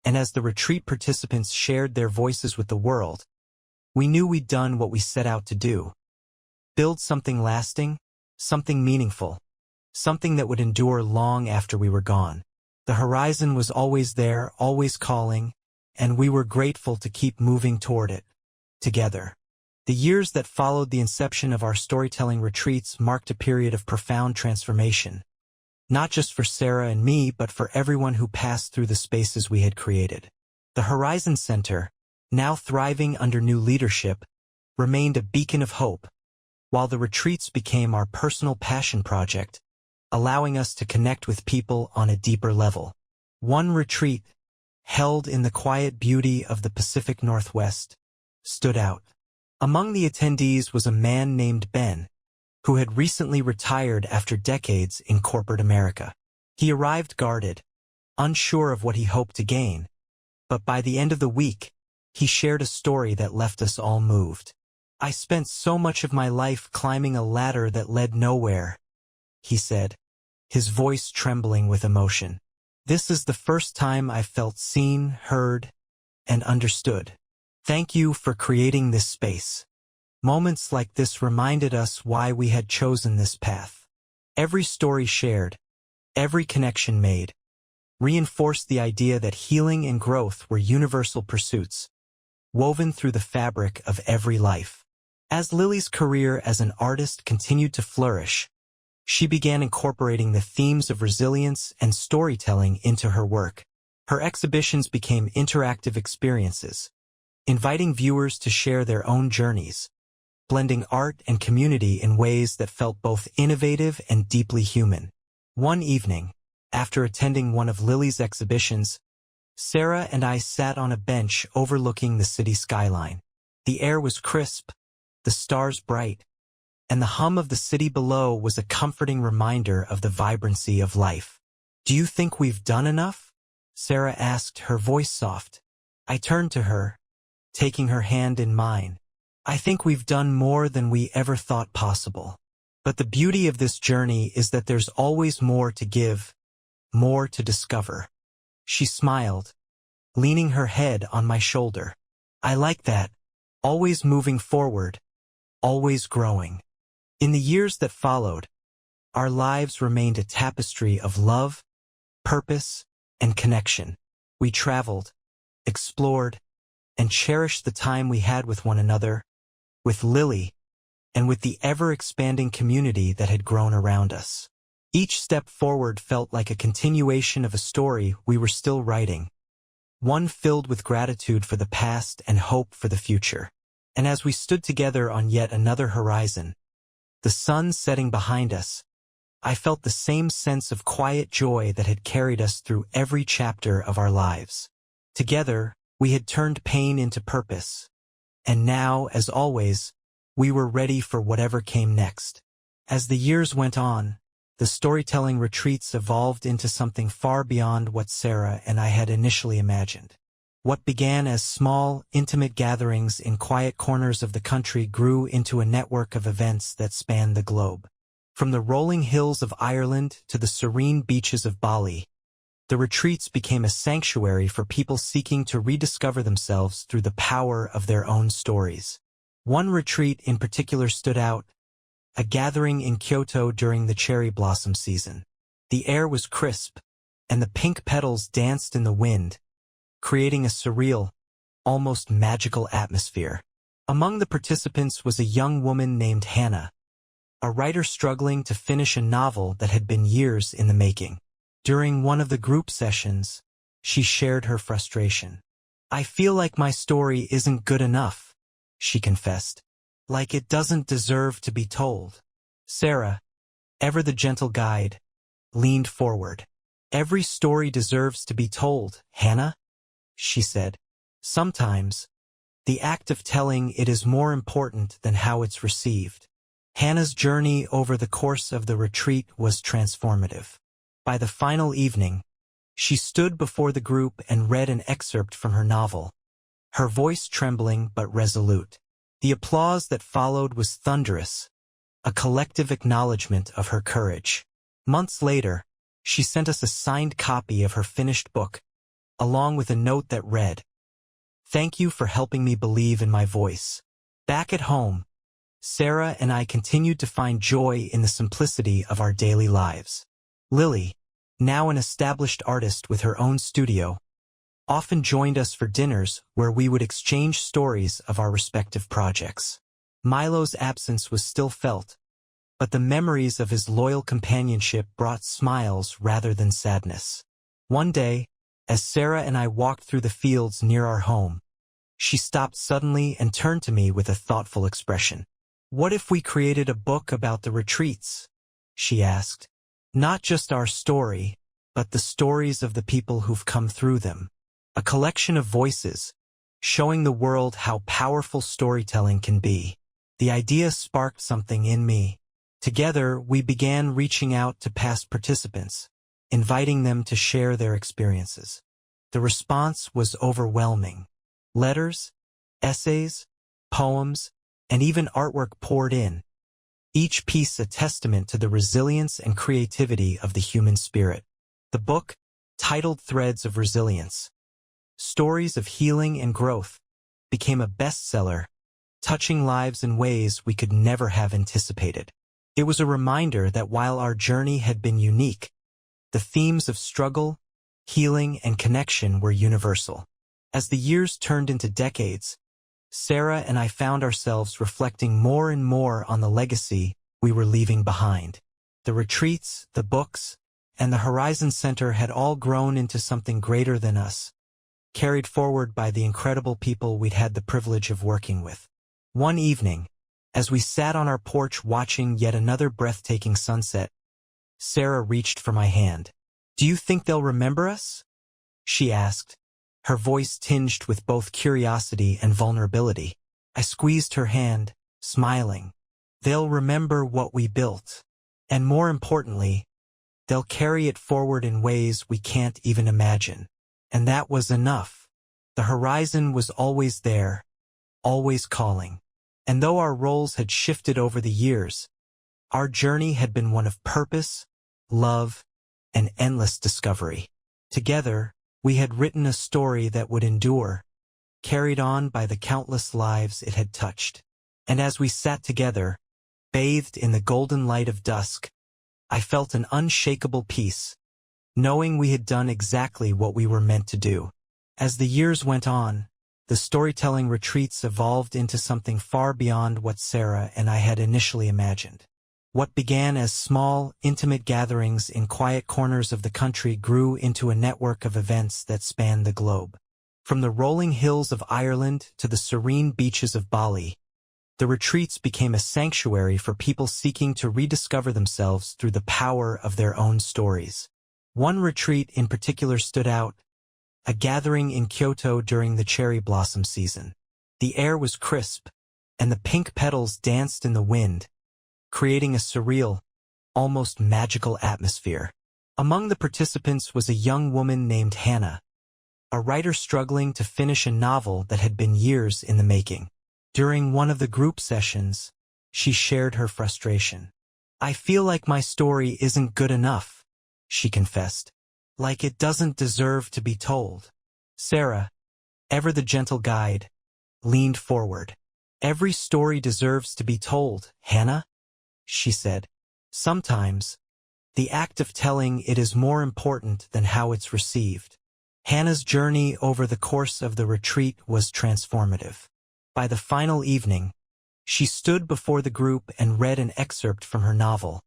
and as the retreat participants shared their voices with the world, we knew we'd done what we set out to do. Build something lasting, something meaningful, something that would endure long after we were gone. The horizon was always there, always calling, and we were grateful to keep moving toward it, together. The years that followed the inception of our storytelling retreats marked a period of profound transformation, not just for Sarah and me, but for everyone who passed through the spaces we had created. The Horizon Center, now thriving under new leadership, remained a beacon of hope, while the retreats became our personal passion project, allowing us to connect with people on a deeper level. One retreat, held in the quiet beauty of the Pacific Northwest, stood out. Among the attendees was a man named Ben, who had recently retired after decades in corporate America. He arrived guarded, unsure of what he hoped to gain, but by the end of the week, he shared a story that left us all moved. "I spent so much of my life climbing a ladder that led nowhere," he said, his voice trembling with emotion. "This is the first time I've felt seen, heard, and understood. Thank you for creating this space." Moments like this reminded us why we had chosen this path. Every story shared, every connection made, reinforced the idea that healing and growth were universal pursuits, woven through the fabric of every life. As Lily's career as an artist continued to flourish, she began incorporating the themes of resilience and storytelling into her work. Her exhibitions became interactive experiences, inviting viewers to share their own journeys, blending art and community in ways that felt both innovative and deeply human. One evening, after attending one of Lily's exhibitions, Sarah and I sat on a bench overlooking the city skyline. The air was crisp, the stars bright, and the hum of the city below was a comforting reminder of the vibrancy of life. "Do you think we've done enough?" Sarah asked, her voice soft. I turned to her, taking her hand in mine. "I think we've done more than we ever thought possible. But the beauty of this journey is that there's always more to give, more to discover." She smiled, leaning her head on my shoulder. "I like that. Always moving forward, always growing." In the years that followed, our lives remained a tapestry of love, purpose, and connection. We traveled, explored, and cherished the time we had with one another, with Lily, and with the ever-expanding community that had grown around us. Each step forward felt like a continuation of a story we were still writing, one filled with gratitude for the past and hope for the future. And as we stood together on yet another horizon, the sun setting behind us, I felt the same sense of quiet joy that had carried us through every chapter of our lives. Together, we had turned pain into purpose, and now, as always, we were ready for whatever came next. As the years went on, the storytelling retreats evolved into something far beyond what Sarah and I had initially imagined. What began as small, intimate gatherings in quiet corners of the country grew into a network of events that spanned the globe. From the rolling hills of Ireland to the serene beaches of Bali, the retreats became a sanctuary for people seeking to rediscover themselves through the power of their own stories. One retreat in particular stood out, a gathering in Kyoto during the cherry blossom season. The air was crisp, and the pink petals danced in the wind, creating a surreal, almost magical atmosphere. Among the participants was a young woman named Hannah, a writer struggling to finish a novel that had been years in the making. During one of the group sessions, she shared her frustration. "I feel like my story isn't good enough," she confessed. "Like it doesn't deserve to be told." Sarah, ever the gentle guide, leaned forward. "Every story deserves to be told, Hannah," she said. "Sometimes, the act of telling it is more important than how it's received." Hannah's journey over the course of the retreat was transformative. By the final evening, she stood before the group and read an excerpt from her novel, her voice trembling but resolute. The applause that followed was thunderous, a collective acknowledgement of her courage. Months later, she sent us a signed copy of her finished book, along with a note that read, "Thank you for helping me believe in my voice." Back at home, Sarah and I continued to find joy in the simplicity of our daily lives. Lily, now an established artist with her own studio, often joined us for dinners where we would exchange stories of our respective projects. Milo's absence was still felt, but the memories of his loyal companionship brought smiles rather than sadness. One day, as Sarah and I walked through the fields near our home, she stopped suddenly and turned to me with a thoughtful expression. "What if we created a book about the retreats?" she asked. "Not just our story, but the stories of the people who've come through them. A collection of voices, showing the world how powerful storytelling can be." The idea sparked something in me. Together, we began reaching out to past participants, inviting them to share their experiences. The response was overwhelming. Letters, essays, poems, and even artwork poured in, each piece a testament to the resilience and creativity of the human spirit. The book, titled Threads of Resilience, Stories of Healing and Growth, became a bestseller, touching lives in ways we could never have anticipated. It was a reminder that while our journey had been unique, the themes of struggle, healing, and connection were universal. As the years turned into decades, Sarah and I found ourselves reflecting more and more on the legacy we were leaving behind. The retreats, the books, and the Horizon Center had all grown into something greater than us, carried forward by the incredible people we'd had the privilege of working with. One evening, as we sat on our porch watching yet another breathtaking sunset, Sarah reached for my hand. "Do you think they'll remember us?" she asked, her voice tinged with both curiosity and vulnerability. I squeezed her hand, smiling. "They'll remember what we built. And more importantly, they'll carry it forward in ways we can't even imagine." And that was enough. The horizon was always there, always calling. And though our roles had shifted over the years, our journey had been one of purpose, love, and endless discovery. Together, we had written a story that would endure, carried on by the countless lives it had touched. And as we sat together, bathed in the golden light of dusk, I felt an unshakable peace, knowing we had done exactly what we were meant to do. As the years went on, the storytelling retreats evolved into something far beyond what Sarah and I had initially imagined. What began as small, intimate gatherings in quiet corners of the country grew into a network of events that spanned the globe. From the rolling hills of Ireland to the serene beaches of Bali, the retreats became a sanctuary for people seeking to rediscover themselves through the power of their own stories. One retreat in particular stood out, a gathering in Kyoto during the cherry blossom season. The air was crisp, and the pink petals danced in the wind, creating a surreal, almost magical atmosphere. Among the participants was a young woman named Hannah, a writer struggling to finish a novel that had been years in the making. During one of the group sessions, she shared her frustration. "I feel like my story isn't good enough," she confessed. "Like it doesn't deserve to be told." Sarah, ever the gentle guide, leaned forward. "Every story deserves to be told, Hannah," she said. "Sometimes, the act of telling it is more important than how it's received." Hannah's journey over the course of the retreat was transformative. By the final evening, she stood before the group and read an excerpt from her novel,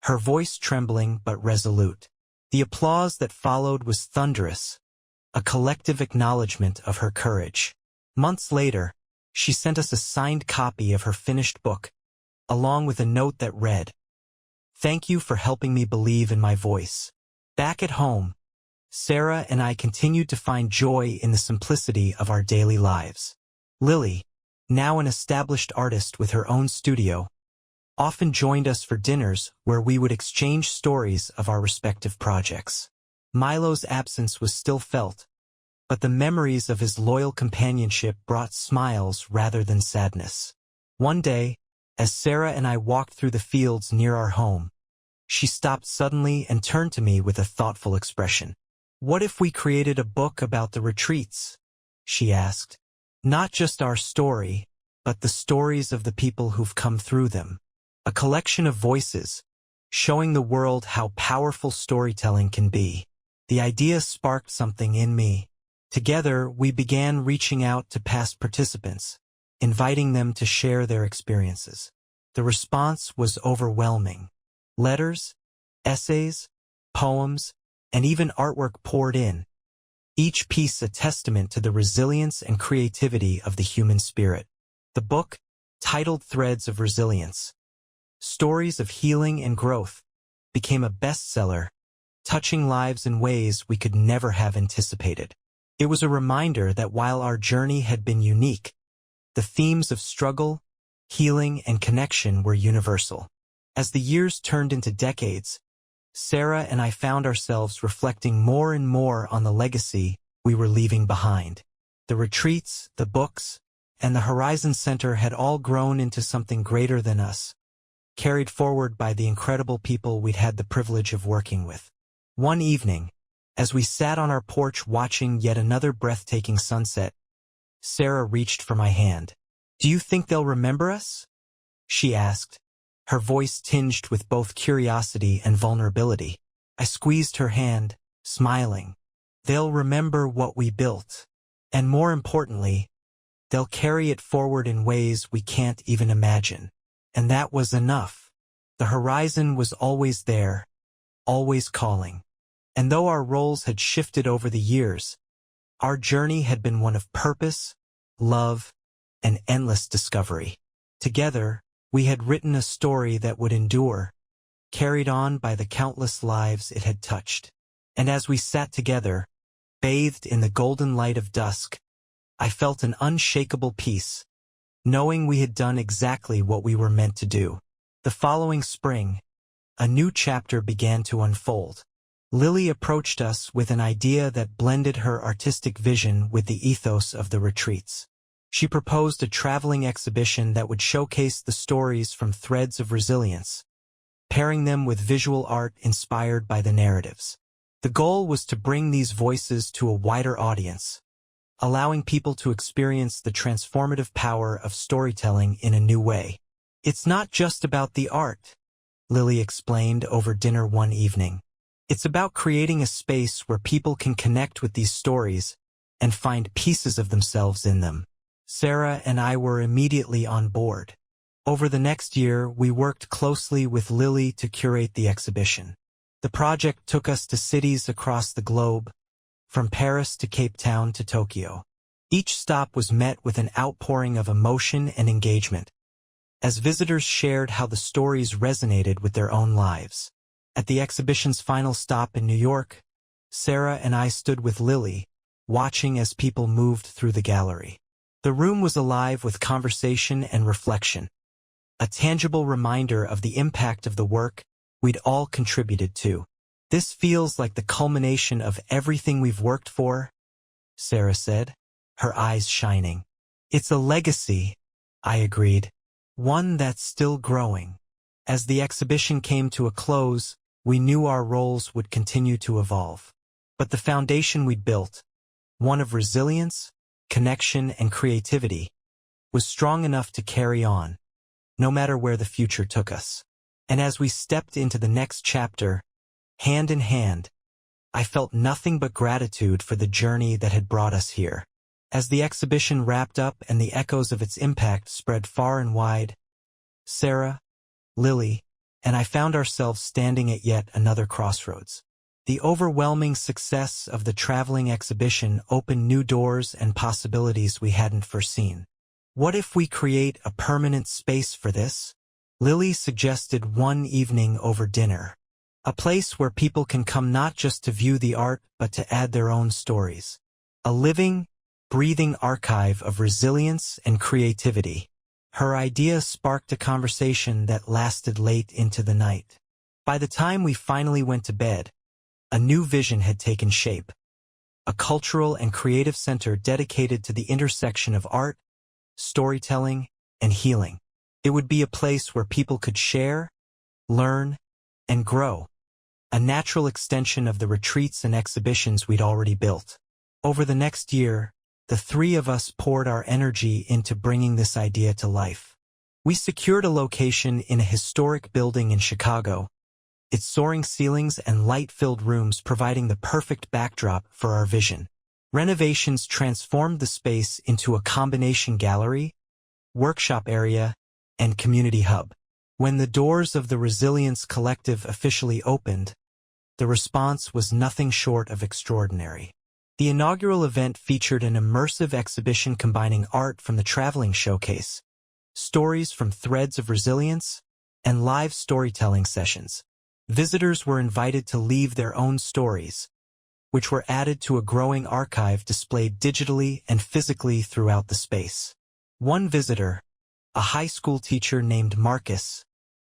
her voice trembling but resolute. The applause that followed was thunderous, a collective acknowledgement of her courage. Months later, she sent us a signed copy of her finished book, along with a note that read, "Thank you for helping me believe in my voice." Back at home, Sarah and I continued to find joy in the simplicity of our daily lives. Lily, now an established artist with her own studio, often joined us for dinners where we would exchange stories of our respective projects. Milo's absence was still felt, but the memories of his loyal companionship brought smiles rather than sadness. One day, As Sarah and I walked through the fields near our home, she stopped suddenly and turned to me with a thoughtful expression. "What if we created a book about the retreats?" she asked. "Not just our story, but the stories of the people who've come through them. A collection of voices, showing the world how powerful storytelling can be." The idea sparked something in me. Together, we began reaching out to past participants, inviting them to share their experiences. The response was overwhelming. Letters, essays, poems, and even artwork poured in, each piece a testament to the resilience and creativity of the human spirit. The book, titled Threads of Resilience, Stories of Healing and Growth, became a bestseller, touching lives in ways we could never have anticipated. It was a reminder that while our journey had been unique, the themes of struggle, healing, and connection were universal. As the years turned into decades, Sarah and I found ourselves reflecting more and more on the legacy we were leaving behind. The retreats, the books, and the Horizon Center had all grown into something greater than us, carried forward by the incredible people we'd had the privilege of working with. One evening, as we sat on our porch watching yet another breathtaking sunset, Sarah reached for my hand. "Do you think they'll remember us?" she asked, her voice tinged with both curiosity and vulnerability. I squeezed her hand, smiling. "They'll remember what we built. And more importantly, they'll carry it forward in ways we can't even imagine." And that was enough. The horizon was always there, always calling. And though our roles had shifted over the years, our journey had been one of purpose, love, and endless discovery. Together, we had written a story that would endure, carried on by the countless lives it had touched. And as we sat together, bathed in the golden light of dusk, I felt an unshakable peace, knowing we had done exactly what we were meant to do. The following spring, a new chapter began to unfold. Lily approached us with an idea that blended her artistic vision with the ethos of the retreats. She proposed a traveling exhibition that would showcase the stories from Threads of Resilience, pairing them with visual art inspired by the narratives. The goal was to bring these voices to a wider audience, allowing people to experience the transformative power of storytelling in a new way. "It's not just about the art," Lily explained over dinner one evening. "It's about creating a space where people can connect with these stories and find pieces of themselves in them." Sarah and I were immediately on board. Over the next year, we worked closely with Lily to curate the exhibition. The project took us to cities across the globe, from Paris to Cape Town to Tokyo. Each stop was met with an outpouring of emotion and engagement, as visitors shared how the stories resonated with their own lives. At the exhibition's final stop in New York, Sarah and I stood with Lily, watching as people moved through the gallery. The room was alive with conversation and reflection, a tangible reminder of the impact of the work we'd all contributed to. "This feels like the culmination of everything we've worked for," Sarah said, her eyes shining. "It's a legacy," I agreed, "one that's still growing." As the exhibition came to a close, we knew our roles would continue to evolve. But the foundation we'd built, one of resilience, connection, and creativity, was strong enough to carry on, no matter where the future took us. And as we stepped into the next chapter, hand in hand, I felt nothing but gratitude for the journey that had brought us here. As the exhibition wrapped up and the echoes of its impact spread far and wide, Sarah, Lily, and I found ourselves standing at yet another crossroads. The overwhelming success of the traveling exhibition opened new doors and possibilities we hadn't foreseen. "What if we create a permanent space for this?" Lily suggested one evening over dinner. "A place where people can come not just to view the art but to add their own stories. A living, breathing archive of resilience and creativity." Her idea sparked a conversation that lasted late into the night. By the time we finally went to bed, a new vision had taken shape. A cultural and creative center dedicated to the intersection of art, storytelling, and healing. It would be a place where people could share, learn, and grow, a natural extension of the retreats and exhibitions we'd already built. Over the next year, the three of us poured our energy into bringing this idea to life. We secured a location in a historic building in Chicago, its soaring ceilings and light-filled rooms providing the perfect backdrop for our vision. Renovations transformed the space into a combination gallery, workshop area, and community hub. When the doors of the Resilience Collective officially opened, the response was nothing short of extraordinary. The inaugural event featured an immersive exhibition combining art from the traveling showcase, stories from Threads of Resilience, and live storytelling sessions. Visitors were invited to leave their own stories, which were added to a growing archive displayed digitally and physically throughout the space. One visitor, a high school teacher named Marcus,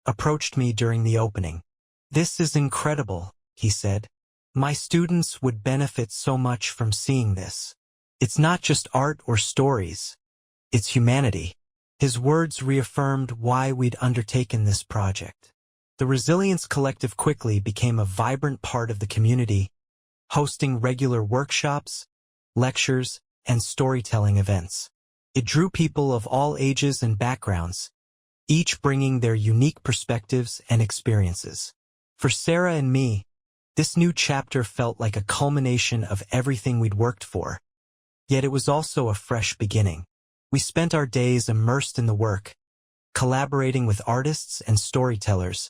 approached me during the opening. "This is incredible," he said. "My students would benefit so much from seeing this. It's not just art or stories, it's humanity." His words reaffirmed why we'd undertaken this project. The Resilience Collective quickly became a vibrant part of the community, hosting regular workshops, lectures, and storytelling events. It drew people of all ages and backgrounds, each bringing their unique perspectives and experiences. For Sarah and me, this new chapter felt like a culmination of everything we'd worked for, yet it was also a fresh beginning. We spent our days immersed in the work, collaborating with artists and storytellers,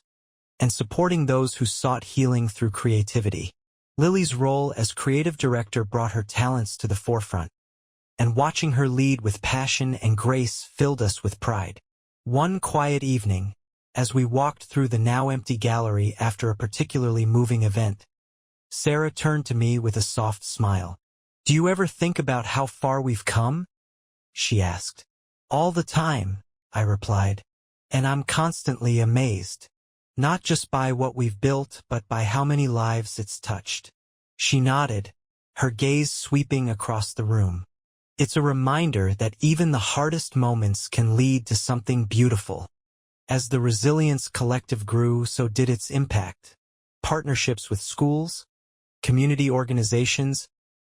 and supporting those who sought healing through creativity. Lily's role as creative director brought her talents to the forefront, and watching her lead with passion and grace filled us with pride. One quiet evening, as we walked through the now empty gallery after a particularly moving event, Sarah turned to me with a soft smile. "Do you ever think about how far we've come?" she asked. "All the time," I replied, "and I'm constantly amazed. Not just by what we've built, but by how many lives it's touched." She nodded, her gaze sweeping across the room. "It's a reminder that even the hardest moments can lead to something beautiful." As the Resilience Collective grew, so did its impact. Partnerships with schools, community organizations,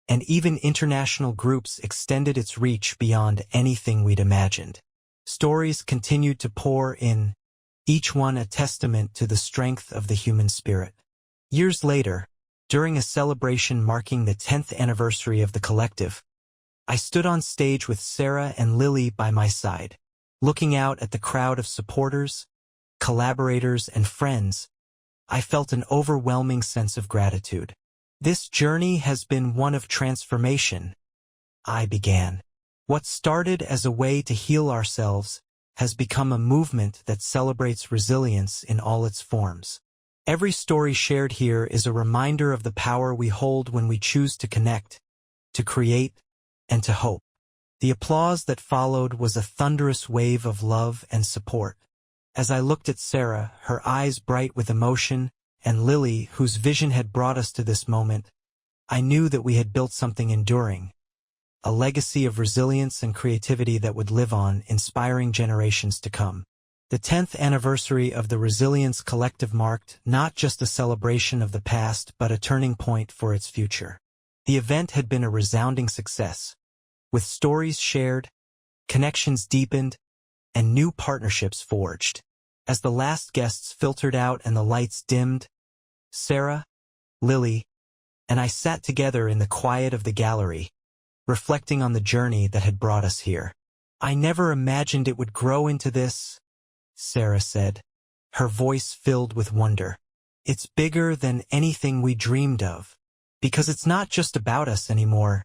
and even international groups extended its reach beyond anything we'd imagined. Stories continued to pour in, each one a testament to the strength of the human spirit. Years later, during a celebration marking the 10th anniversary of the collective, I stood on stage with Sarah and Lily by my side. Looking out at the crowd of supporters, collaborators, and friends, I felt an overwhelming sense of gratitude. "This journey has been one of transformation," I began. "What started as a way to heal ourselves has become a movement that celebrates resilience in all its forms. Every story shared here is a reminder of the power we hold when we choose to connect, to create, and to hope." The applause that followed was a thunderous wave of love and support. As I looked at Sarah, her eyes bright with emotion, and Lily, whose vision had brought us to this moment, I knew that we had built something enduring, a legacy of resilience and creativity that would live on, inspiring generations to come. The 10th anniversary of the Resilience Collective marked not just a celebration of the past, but a turning point for its future. The event had been a resounding success, with stories shared, connections deepened, and new partnerships forged. As the last guests filtered out and the lights dimmed, Sarah, Lily, and I sat together in the quiet of the gallery, reflecting on the journey that had brought us here. "I never imagined it would grow into this," Sarah said, her voice filled with wonder. "It's bigger than anything we dreamed of, because it's not just about us anymore,"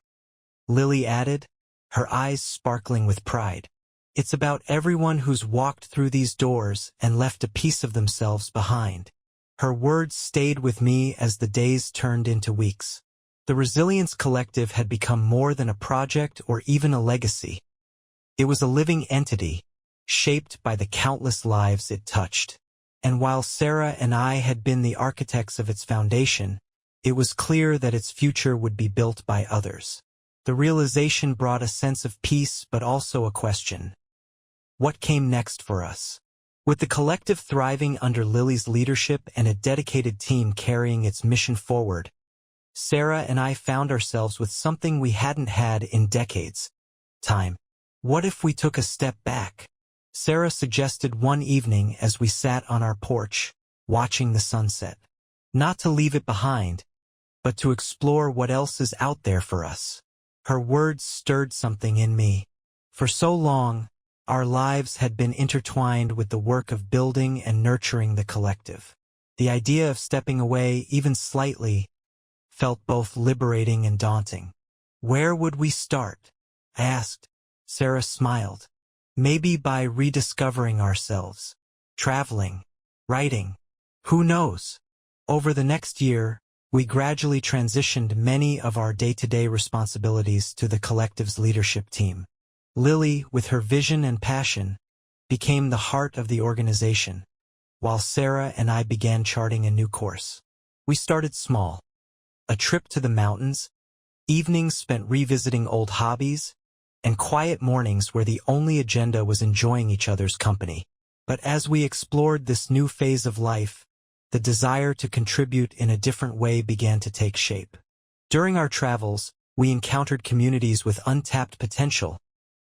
Lily added, her eyes sparkling with pride. "It's about everyone who's walked through these doors and left a piece of themselves behind." Her words stayed with me as the days turned into weeks. The Resilience Collective had become more than a project or even a legacy. It was a living entity, shaped by the countless lives it touched. And while Sarah and I had been the architects of its foundation, it was clear that its future would be built by others. The realization brought a sense of peace but also a question. what came next for us. With the collective thriving under Lily's leadership and a dedicated team carrying its mission forward, Sarah and I found ourselves with something we hadn't had in decades. Time. What if we took a step back? Sarah suggested one evening as we sat on our porch, watching the sunset. Not to leave it behind, but to explore what else is out there for us. Her words stirred something in me. For so long, our lives had been intertwined with the work of building and nurturing the collective. The idea of stepping away, even slightly, felt both liberating and daunting. Where would we start? I asked. Sarah smiled. Maybe by rediscovering ourselves. Traveling. Writing. Who knows? Over the next year, we gradually transitioned many of our day-to-day responsibilities to the collective's leadership team. Lily, with her vision and passion, became the heart of the organization, while Sarah and I began charting a new course. We started small. A trip to the mountains, evenings spent revisiting old hobbies, and quiet mornings where the only agenda was enjoying each other's company. But as we explored this new phase of life, the desire to contribute in a different way began to take shape. During our travels, we encountered communities with untapped potential,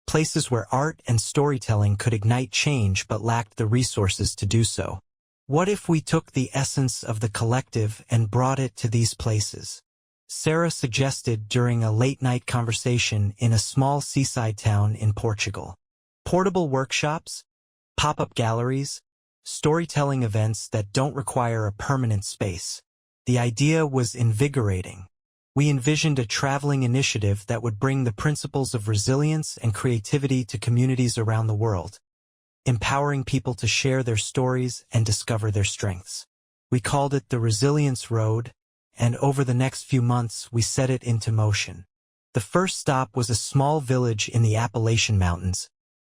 places where art and storytelling could ignite change but lacked the resources to do so. What if we took the essence of the collective and brought it to these places? Sarah suggested during a late-night conversation in a small seaside town in Portugal. Portable workshops, pop-up galleries, storytelling events that don't require a permanent space. The idea was invigorating. We envisioned a traveling initiative that would bring the principles of resilience and creativity to communities around the world, empowering people to share their stories and discover their strengths. We called it the Resilience Road, and over the next few months we set it into motion. The first stop was a small village in the Appalachian Mountains,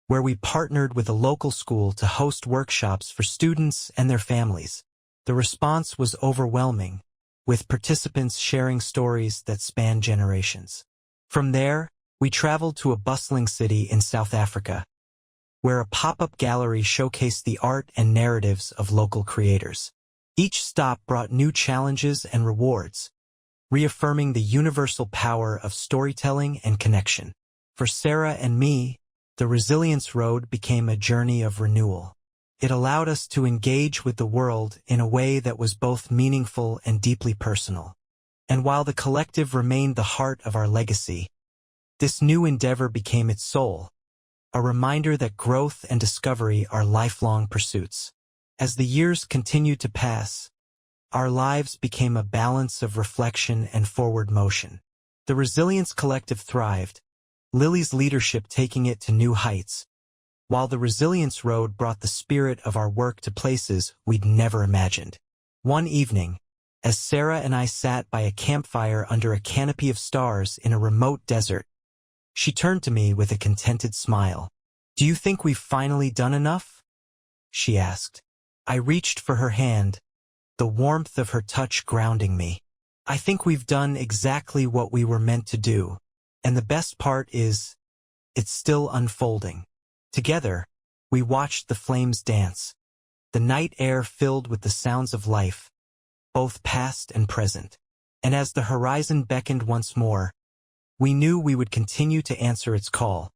where we partnered with a local school to host workshops for students and their families. The response was overwhelming, with participants sharing stories that span generations. From there, we traveled to a bustling city in South Africa, where a pop-up gallery showcased the art and narratives of local creators. Each stop brought new challenges and rewards, reaffirming the universal power of storytelling and connection. For Sarah and me, the Resilience Road became a journey of renewal. It allowed us to engage with the world in a way that was both meaningful and deeply personal. And while the collective remained the heart of our legacy, this new endeavor became its soul, a reminder that growth and discovery are lifelong pursuits. As the years continued to pass, our lives became a balance of reflection and forward motion. The Resilience Collective thrived, Lily's leadership taking it to new heights, while the Resilience Road brought the spirit of our work to places we'd never imagined. One evening, as Sarah and I sat by a campfire under a canopy of stars in a remote desert, she turned to me with a contented smile. "Do you think we've finally done enough?" she asked. I reached for her hand, the warmth of her touch grounding me. "I think we've done exactly what we were meant to do, and the best part is, it's still unfolding." Together, we watched the flames dance, the night air filled with the sounds of life, both past and present. And as the horizon beckoned once more, we knew we would continue to answer its call.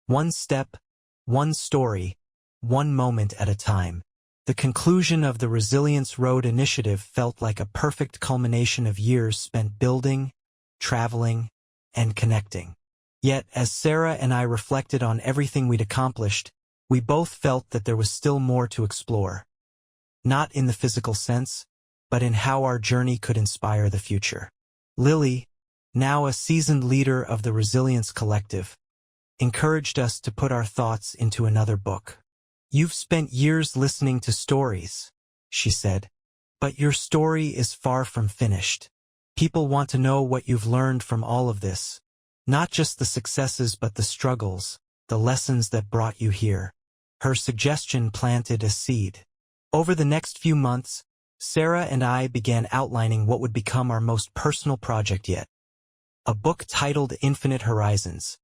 One step, one story, one moment at a time. The conclusion of the Resilience Road initiative felt like a perfect culmination of years spent building, traveling, and connecting. Yet, as Sarah and I reflected on everything we'd accomplished, we both felt that there was still more to explore. Not in the physical sense, but in how our journey could inspire the future. Lily, now a seasoned leader of the Resilience Collective, encouraged us to put our thoughts into another book. "You've spent years listening to stories," she said, "but your story is far from finished. People want to know what you've learned from all of this. Not just the successes but the struggles, the lessons that brought you here." Her suggestion planted a seed. Over the next few months, Sarah and I began outlining what would become our most personal project yet. A book titled Infinite Horizons,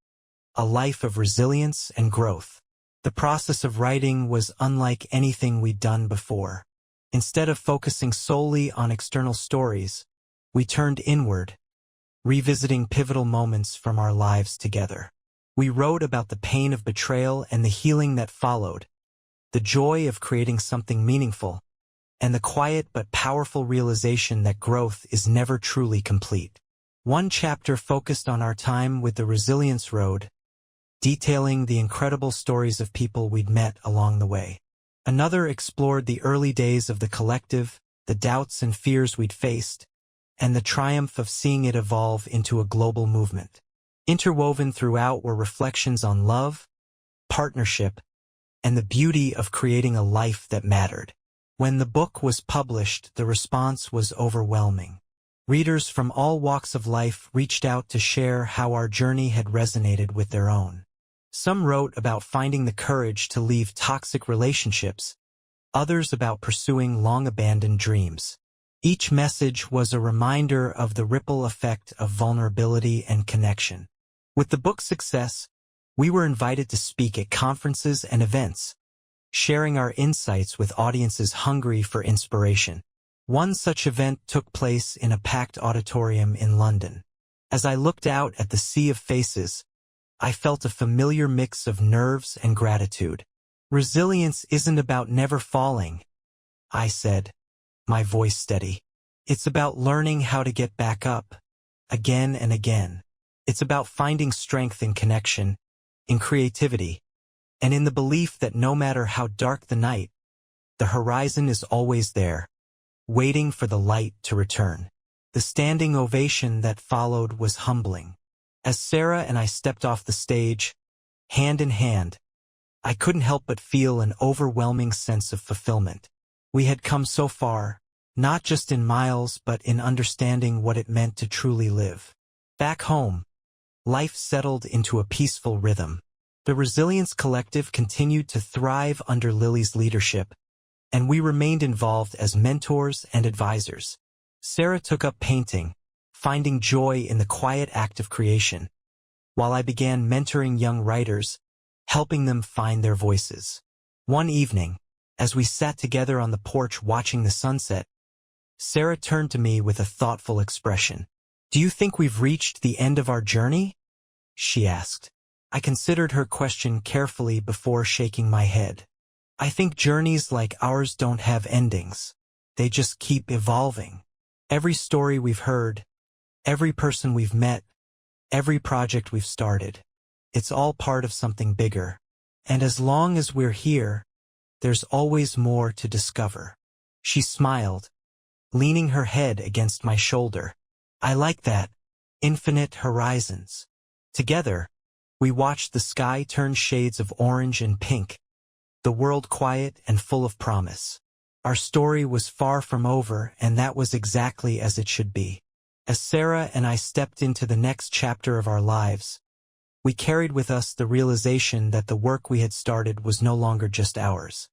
A Life of Resilience and Growth. The process of writing was unlike anything we'd done before. Instead of focusing solely on external stories, we turned inward, revisiting pivotal moments from our lives together. We wrote about the pain of betrayal and the healing that followed, the joy of creating something meaningful, and the quiet but powerful realization that growth is never truly complete. One chapter focused on our time with the Resilience Road, detailing the incredible stories of people we'd met along the way. Another explored the early days of the collective, the doubts and fears we'd faced, and the triumph of seeing it evolve into a global movement. Interwoven throughout were reflections on love, partnership, and the beauty of creating a life that mattered. When the book was published, the response was overwhelming. Readers from all walks of life reached out to share how our journey had resonated with their own. Some wrote about finding the courage to leave toxic relationships, others about pursuing long-abandoned dreams. Each message was a reminder of the ripple effect of vulnerability and connection. With the book's success, we were invited to speak at conferences and events, sharing our insights with audiences hungry for inspiration. One such event took place in a packed auditorium in London. As I looked out at the sea of faces, I felt a familiar mix of nerves and gratitude. Resilience isn't about never falling, I said, my voice steady. It's about learning how to get back up, again and again. It's about finding strength in connection, in creativity, and in the belief that no matter how dark the night, the horizon is always there, waiting for the light to return. The standing ovation that followed was humbling. As Sarah and I stepped off the stage, hand in hand, I couldn't help but feel an overwhelming sense of fulfillment. We had come so far, not just in miles but in understanding what it meant to truly live. Back home, life settled into a peaceful rhythm. The Resilience Collective continued to thrive under Lily's leadership, and we remained involved as mentors and advisors. Sarah took up painting, finding joy in the quiet act of creation, while I began mentoring young writers, helping them find their voices. One evening, as we sat together on the porch watching the sunset, Sarah turned to me with a thoughtful expression. "Do you think we've reached the end of our journey?" she asked. I considered her question carefully before shaking my head. I think journeys like ours don't have endings. They just keep evolving. Every story we've heard, every person we've met, every project we've started, it's all part of something bigger. And as long as we're here, there's always more to discover. She smiled, leaning her head against my shoulder. I like that. Infinite horizons. Together, we watched the sky turn shades of orange and pink, the world quiet and full of promise. Our story was far from over, and that was exactly as it should be. As Sarah and I stepped into the next chapter of our lives, we carried with us the realization that the work we had started was no longer just ours.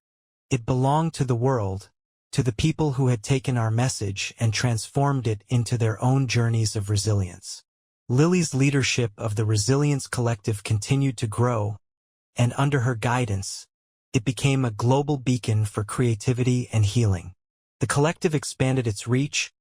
It belonged to the world, to the people who had taken our message and transformed it into their own journeys of resilience. Lily's leadership of the Resilience Collective continued to grow, and under her guidance, it became a global beacon for creativity and healing. The collective expanded its reach,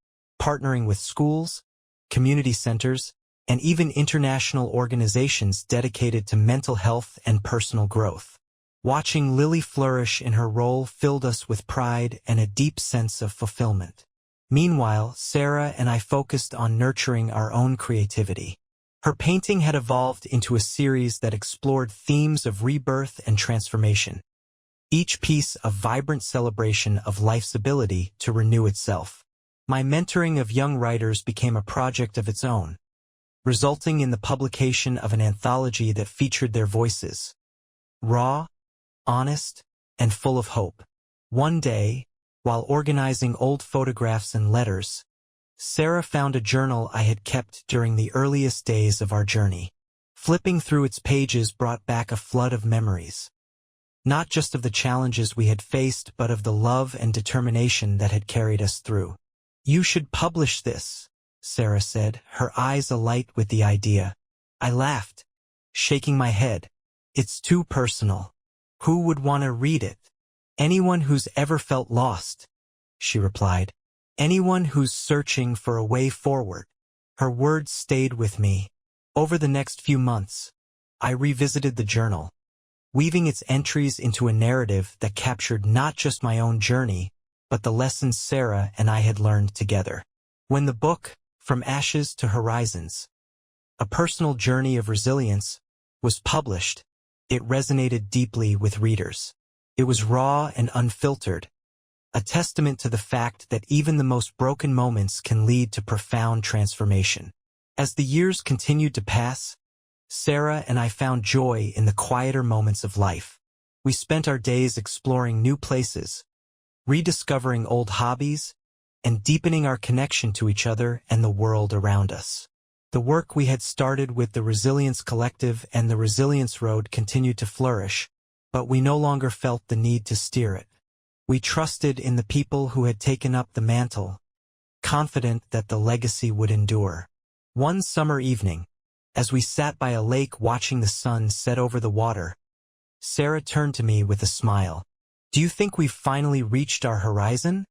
partnering with schools, community centers, and even international organizations dedicated to mental health and personal growth. Watching Lily flourish in her role filled us with pride and a deep sense of fulfillment. Meanwhile, Sarah and I focused on nurturing our own creativity. Her painting had evolved into a series that explored themes of rebirth and transformation, each piece a vibrant celebration of life's ability to renew itself. My mentoring of young writers became a project of its own, resulting in the publication of an anthology that featured their voices, raw, honest, and full of hope. One day, while organizing old photographs and letters, Sarah found a journal I had kept during the earliest days of our journey. Flipping through its pages brought back a flood of memories, not just of the challenges we had faced but of the love and determination that had carried us through. "You should publish this," Sarah said, her eyes alight with the idea. I laughed, shaking my head. "It's too personal. Who would want to read it? Anyone who's ever felt lost, she replied. Anyone who's searching for a way forward. Her words stayed with me. Over the next few months, I revisited the journal, weaving its entries into a narrative that captured not just my own journey, but the lessons Sarah and I had learned together. When the book, From Ashes to Horizons, A Personal Journey of Resilience, was published, it resonated deeply with readers. It was raw and unfiltered, a testament to the fact that even the most broken moments can lead to profound transformation. As the years continued to pass, Sarah and I found joy in the quieter moments of life. We spent our days exploring new places, rediscovering old hobbies, and deepening our connection to each other and the world around us. The work we had started with the Resilience Collective and the Resilience Road continued to flourish, but we no longer felt the need to steer it. We trusted in the people who had taken up the mantle, confident that the legacy would endure. One summer evening, as we sat by a lake watching the sun set over the water, Sarah turned to me with a smile. "Do you think we've finally reached our horizon?"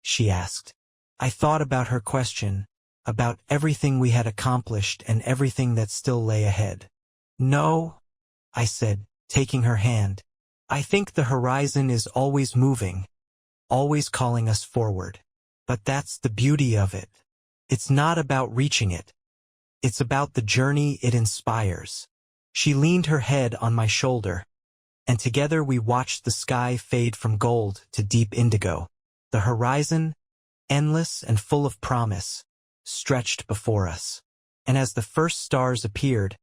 she asked. I thought about her question, about everything we had accomplished and everything that still lay ahead. "No," I said, taking her hand. "I think the horizon is always moving, always calling us forward. But that's the beauty of it. It's not about reaching it. It's about the journey it inspires." She leaned her head on my shoulder, and together we watched the sky fade from gold to deep indigo. The horizon, endless and full of promise, stretched before us. And as the first stars appeared,